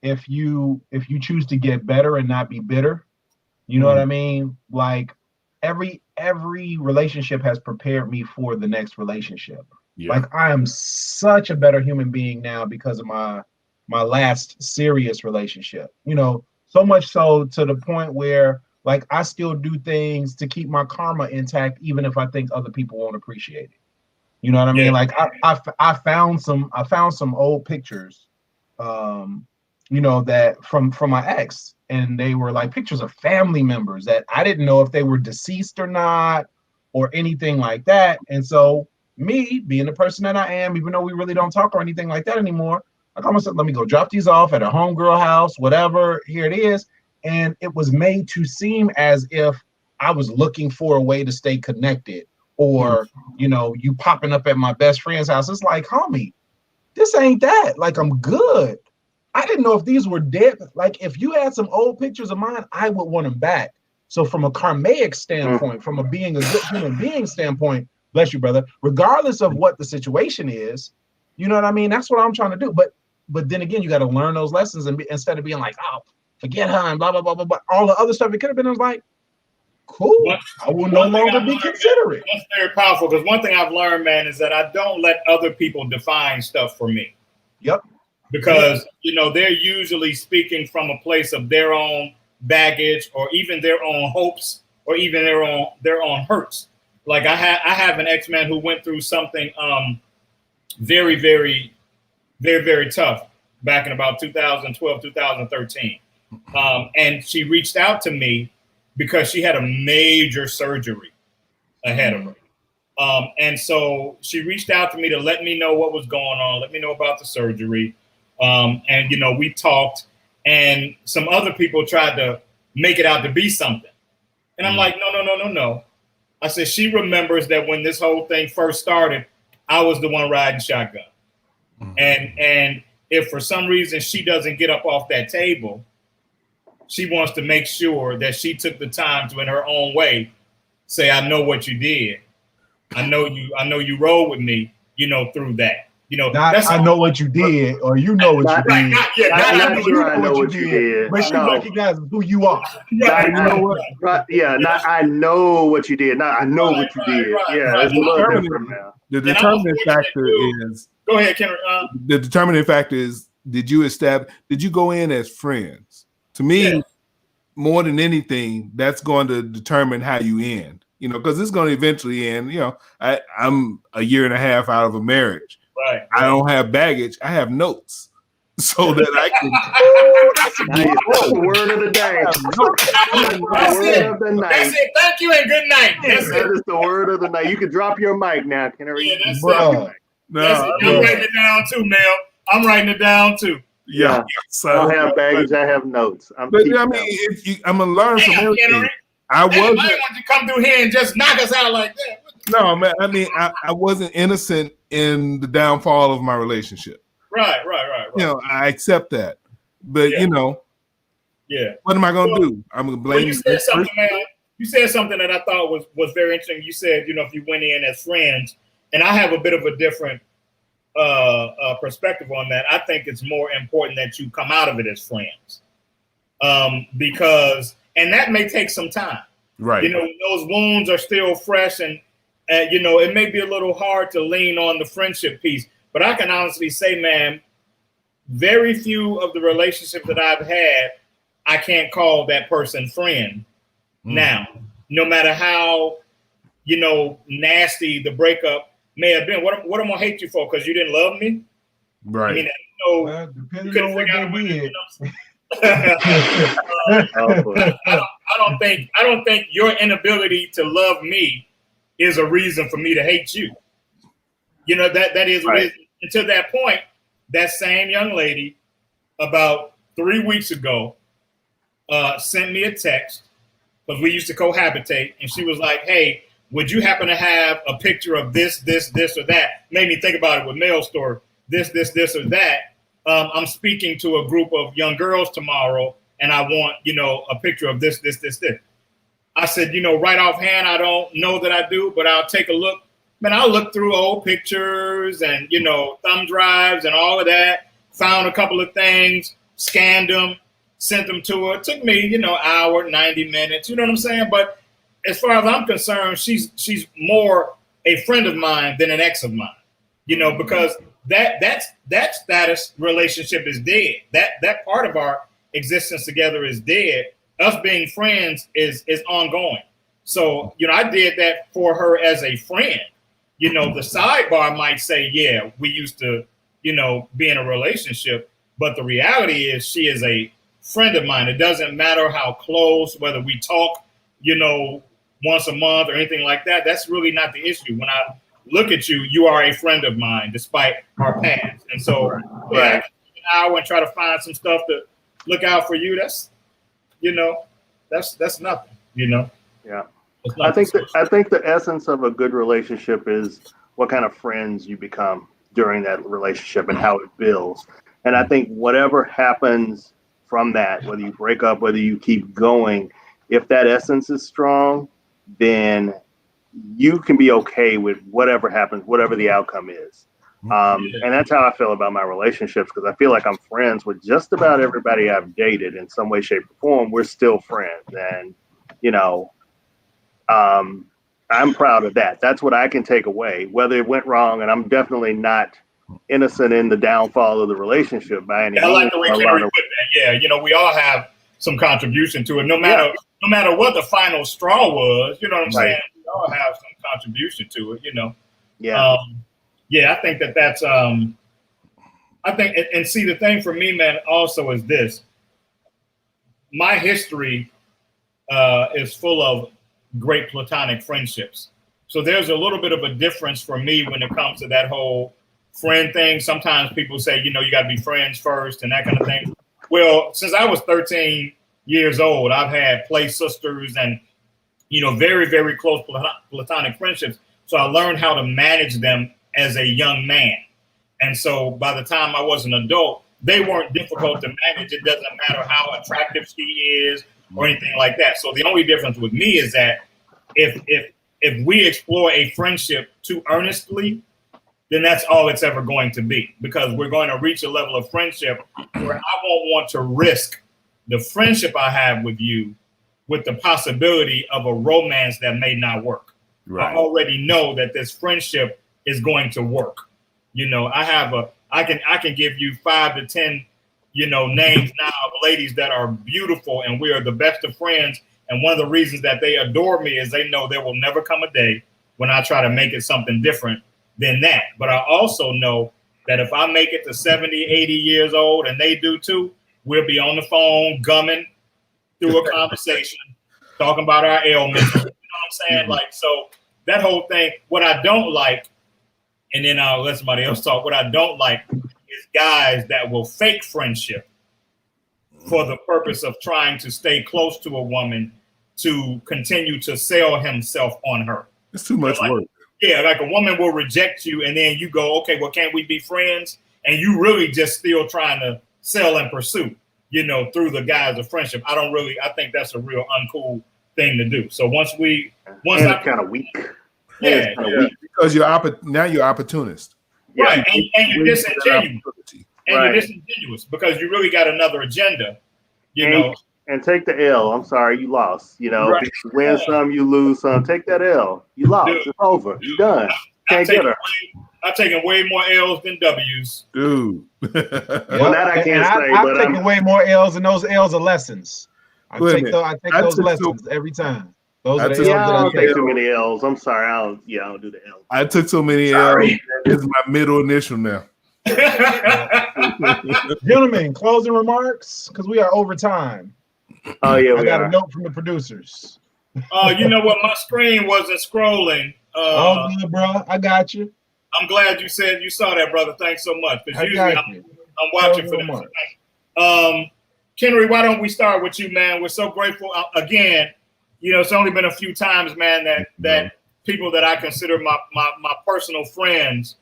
if you choose to get better and not be bitter, you know what I mean? Like every relationship has prepared me for the next relationship. Yeah. Like I am such a better human being now because of my last serious relationship. You know, so much so to the point where like I still do things to keep my karma intact, even if I think other people won't appreciate it. You know what I mean? Like I found some old pictures, you know, that from my ex, and they were like pictures of family members that I didn't know if they were deceased or not or anything like that. And so me being the person that I am, even though we really don't talk or anything like that anymore, like I almost said, let me go drop these off at a homegirl house, whatever. Here it is. And it was made to seem as if I was looking for a way to stay connected, or, you know, you popping up at my best friend's house. It's like, homie, this ain't that. Like, I'm good. I didn't know if these were dead. Like, if you had some old pictures of mine, I would want them back. So from a karmic standpoint, from a being a good human being standpoint, bless you, brother, regardless of what the situation is, you know what I mean? That's what I'm trying to do. But then again, you got to learn those lessons and instead of being like, oh, forget her and blah, blah, blah, blah, blah. All the other stuff, it could have been like, cool. I will no longer be considerate. That's very powerful because one thing I've learned, man, is that I don't let other people define stuff for me. Yep. Because, you know, they're usually speaking from a place of their own baggage or even their own hopes or even their own hurts. Like I have an ex-man who went through something very, very, very, very tough back in about 2012, 2013. And she reached out to me because she had a major surgery ahead of her. And so she reached out to me to let me know what was going on, let me know about the surgery. And, you know, we talked and some other people tried to make it out to be something. And I'm like, no. I said, she remembers that when this whole thing first started, I was the one riding shotgun. And if for some reason she doesn't get up off that table, she wants to make sure that she took the time to, in her own way, say, I know what you did. I know you rode with me, you know, through that. You know, not I know what you did, or you know what you did. I know what you did. But she recognizes who you are. I know what you did. Not I know what you did. Yeah, it's a little different now. The determining factor is. Go ahead, Kendrick. The determining factor is: did you go in as friends? To me, more than anything, that's going to determine how you end. You know, because it's going to eventually end. You know, I'm a year and a half out of a marriage. Right. I don't have baggage. I have notes, so that I can. That's the word of the day. That's it. Thank you and good night. That is the word of the night. You can drop your mic now, Canary. Yeah, that's it. I'm writing it down too, Mel. I'm writing it down too. Yeah. So, I don't have baggage. I have notes. I'm gonna learn from everything. I wasn't. I want you to come through here and just knock us out like that. No, man. I mean, I wasn't innocent in the downfall of my relationship. Right. You know, I accept that, but you know, what am I going to do? I'm going to blame you. Said something, man. You said something that I thought was very interesting. You said, you know, if you went in as friends, and I have a bit of a different perspective on that. I think it's more important that you come out of it as friends, because, and that may take some time. Right. You know, those wounds are still fresh, and you know, it may be a little hard to lean on the friendship piece. But I can honestly say, man, very few of the relationships that I've had, I can't call that person friend now, no matter how, you know, nasty the breakup may have been. What am I gonna hate you for? Because you didn't love me? Right. I mean, well, depending on what they did. I don't think your inability to love me is a reason for me to hate you. You know, that is right. And to that point, that same young lady about 3 weeks ago sent me a text because we used to cohabitate, and she was like, hey, would you happen to have a picture of this, or that? Made me think about it with Mel's story. This, or that. I'm speaking to a group of young girls tomorrow, and I want, you know, a picture of this. I said, you know, right offhand, I don't know that I do, but I'll take a look. Man, I'll look through old pictures and, you know, thumb drives and all of that. Found a couple of things. scanned them, sent them to her. It took me, hour, 90 minutes. You know what I'm saying? But as far as I'm concerned, she's more a friend of mine than an ex of mine. Because that status relationship is dead. That part of our existence together is dead. Us being friends is ongoing. So, I did that for her as a friend. The sidebar might say, yeah, we used to, be in a relationship. But the reality is she is a friend of mine. It doesn't matter how close, whether we talk, once a month or anything like that. That's really not the issue. When I look at you, you are a friend of mine, despite our past. And so, Right. an hour and try to find some stuff to look out for you. That's, that's nothing. Yeah. It's I nothing. think the essence of a good relationship is what kind of friends you become during that relationship and how it builds. And I think whatever happens from that, whether you break up, whether you keep going, if that essence is strong, then you can be okay with whatever happens, whatever the outcome is. And that's how I feel about my relationships, because I feel like I'm friends with just about everybody I've dated in some way, shape, or form. We're still friends. And, I'm proud of that. That's what I can take away, whether it went wrong. And I'm definitely not innocent in the downfall of the relationship by any I like the way means. Henry put that. Yeah, we all have some contribution to it. No matter what the final straw was, you know what I'm saying? We all have some contribution to it, Yeah. I think that's I think and see, the thing for me, man, also is this. My history is full of great platonic friendships. So there's a little bit of a difference for me when it comes to that whole friend thing. Sometimes people say, you got to be friends first and that kind of thing. Well, since I was 13 years old, I've had play sisters and, very, very close platonic friendships. So I learned how to manage them as a young man. And so by the time I was an adult, they weren't difficult to manage. It doesn't matter how attractive she is or anything like that. So the only difference with me is that if we explore a friendship too earnestly, then that's all it's ever going to be, because we're going to reach a level of friendship where I won't want to risk the friendship I have with you with the possibility of a romance that may not work. Right. I already know that this friendship is going to work. I can give you 5 to 10, names now of ladies that are beautiful, and we are the best of friends. And one of the reasons that they adore me is they know there will never come a day when I try to make it something different than that. But I also know that if I make it to 70, 80 years old and they do too, we'll be on the phone gumming through a conversation, talking about our ailments. You know what I'm saying? Like, so that whole thing, what I don't like, and then I'll let somebody else talk. What I don't like is guys that will fake friendship for the purpose of trying to stay close to a woman to continue to sell himself on her. It's too much work. Yeah, like a woman will reject you, and then you go, okay, well, can't we be friends? And you really just still trying to sell and pursue, through the guise of friendship. I think that's a real uncool thing to do. So once It's kind of weak. yeah, Because you're opportunist. right, and you're disingenuous. And Right. you're disingenuous because you really got another agenda, And take the L. I'm sorry, you lost. Right. You win some, you lose some. Take that L. You lost. Dude. It's over. You're done. Can't get her. I've taken way more L's than W's. Dude. Well, that I can't say, I've but taken way more L's, and those L's are lessons. I Wait a take minute. those I took lessons every time. Those I are the took- L's yeah, that I I don't take. take too many L's. I'm sorry. I don't do the L. I took so many Sorry. L's. It's my middle initial now. Gentlemen, closing remarks, because we are over time. Oh yeah, I we got are. a note from the producers. You know what? My screen wasn't scrolling. Oh, good, bro. I got you. I'm glad you said you saw that, brother. Thanks so much. Because I usually got I'm you. watching for Closing this. remarks. Kenry, why don't we start with you, man? We're so grateful. Again, it's only been a few times, man, that people that I consider my personal friends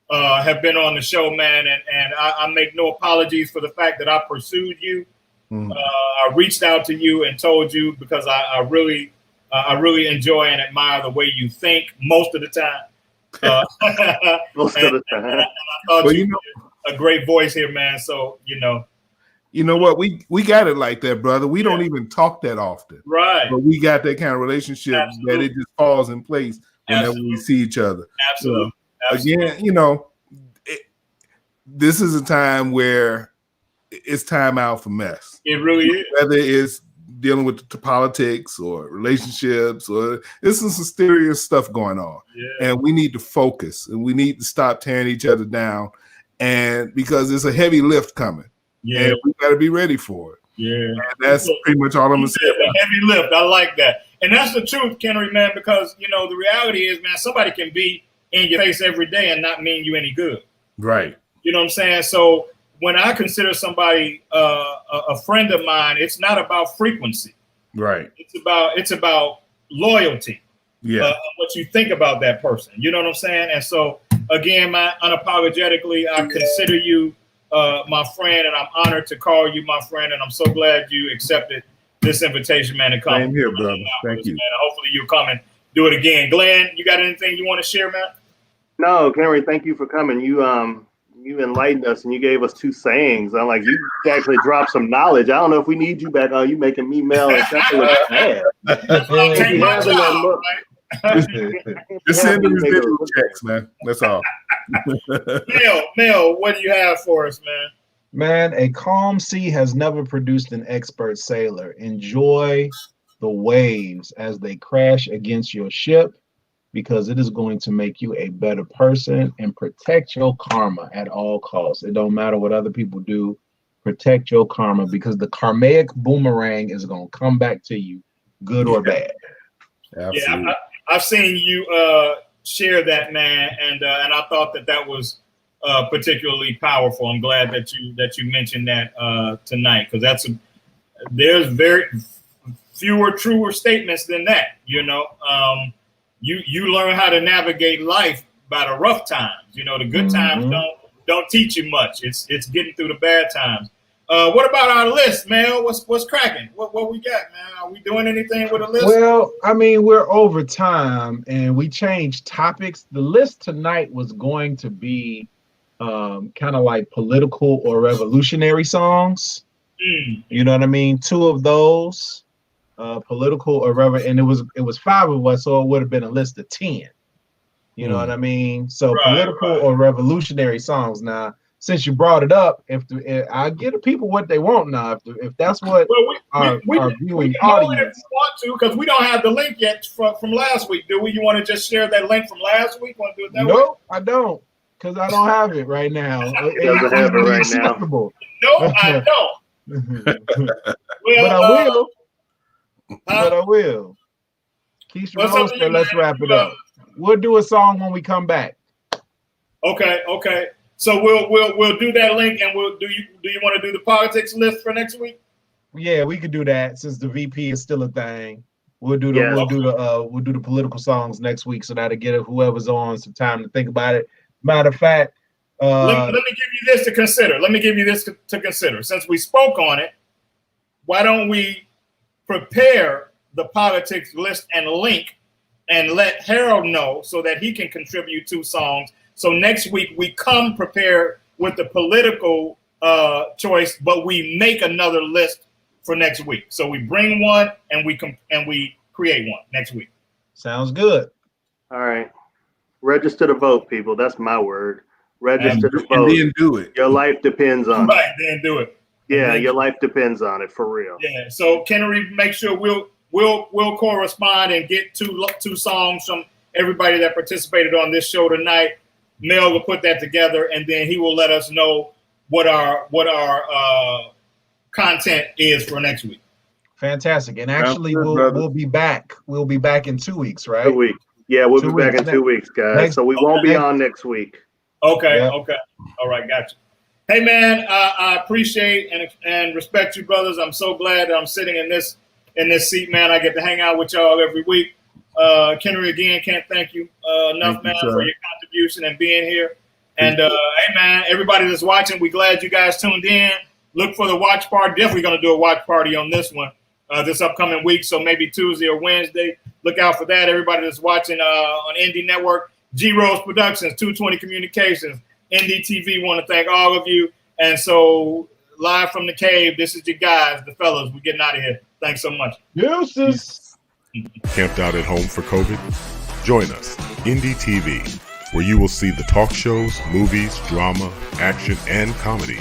have been on the show, man, and I make no apologies for the fact that I pursued you. I reached out to you and told you because I really enjoy and admire the way you think most of the time. Most of the time. I thought you were a great voice here, man. So You know what? We got it like that, brother. We don't even talk that often. Right. But we got that kind of relationship Absolutely. that it just falls in place whenever Absolutely. we see each other. Absolutely. So, again, you know, this is a time where it's time out for mess. It really is. Whether it's dealing with the politics or relationships, or this is some serious stuff going on. Yeah. And we need to focus and we need to stop tearing each other down. And because there's a heavy lift coming. Yeah. And we got to be ready for it. Yeah. And that's pretty much all I'm going to say. A heavy lift. I like that. And that's the truth, Kennery, man, because, you know, the reality is, man, somebody can be in your face every day and not mean you any good. Right. You know what I'm saying? So when I consider somebody a friend of mine, it's not about frequency. Right. It's about loyalty. Yeah. What you think about that person. You know what I'm saying? And so, again, man, unapologetically, I consider you my friend, and I'm honored to call you my friend, and I'm so glad you accepted this invitation, man, to come. Same here, brother. Thank you. Man. Hopefully you'll come and do it again. Glenn, you got anything you want to share, man? No, Kennery, thank you for coming. You enlightened us and you gave us 2 sayings. I'm like, you actually dropped some knowledge. I don't know if we need you back. You making me mail and Temple is bad. Take my job, right? Just send them individual checks, man. That's all. Mel, what do you have for us, man? Man, a calm sea has never produced an expert sailor. Enjoy the waves as they crash against your ship, because it is going to make you a better person, and protect your karma at all costs. It don't matter what other people do. Protect your karma, because the karmic boomerang is going to come back to you, good or bad. Absolutely. Yeah, I've seen you share that, man, and I thought that was particularly powerful. I'm glad that you mentioned that tonight, because there's very fewer truer statements than that. You know, you learn how to navigate life by the rough times. You know, the good times don't teach you much. It's getting through the bad times. What about our list, Mel? What's cracking? What we got, man? Are we doing anything with a list? Well, I mean, we're over time and we changed topics. The list tonight was going to be kind of like political or revolutionary songs. You know what I mean? 2 of those, political or and it was 5 of us, so it would have been a list of 10. You know what I mean? So political or revolutionary songs. Now, since you brought it up, if I give the people what they want now, if that's what our viewing audience want to, because we don't have the link yet from last week. Do we? You want to just share that link from last week? Want to do it that way? No, I don't, because I don't have it right now. He doesn't have it right now. No, I don't. But I will. But I will. Keisha Rose, let's wrap it up. We'll do a song when we come back. Okay. So we'll do that link, and do you want to do the politics list for next week? Yeah, we could do that since the VP is still a thing. We'll do the political songs next week, so that'll get whoever's on some time to think about it. Matter of fact, let me give you this to consider. Since we spoke on it, why don't we prepare the politics list and link, and let Harold know so that he can contribute 2 songs. So next week we come prepared with the political choice, but we make another list for next week. So we bring one and we create one next week. Sounds good. All right. Register to vote, people. That's my word. Register to vote. And then do it. Your life depends on it. Right, then do it. Yeah, your life depends on it, for real. Yeah. So Kennery, make sure we'll correspond and get two songs from everybody that participated on this show tonight. Mel will put that together, and then he will let us know what our content is for next week. Fantastic. And actually, we'll be back. We'll be back in 2 weeks, right? 2 weeks. Yeah, we'll 2 be back weeks. in 2 weeks, guys. So we won't be on next week. Okay. Yeah. Okay. All right. Gotcha. Hey, man, I appreciate and respect you, brothers. I'm so glad that I'm sitting in this seat, man. I get to hang out with y'all every week. Kennery, again, can't thank you enough, man, for your contribution and being here. And hey, man, everybody that's watching, we're glad you guys tuned in. Look for the watch party. Definitely going to do a watch party on this one this upcoming week. So maybe Tuesday or Wednesday. Look out for that. Everybody that's watching on Indie Network, G Rose Productions, 220 Communications, Indie TV. Want to thank all of you. And so live from the cave. This is your guys, the fellas. We're getting out of here. Thanks so much. Deuces. Camped out at home for COVID? Join us, Indie TV, where you will see the talk shows, movies, drama, action, and comedy.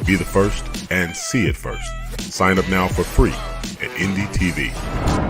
Be the first and see it first. Sign up now for free at Indie TV.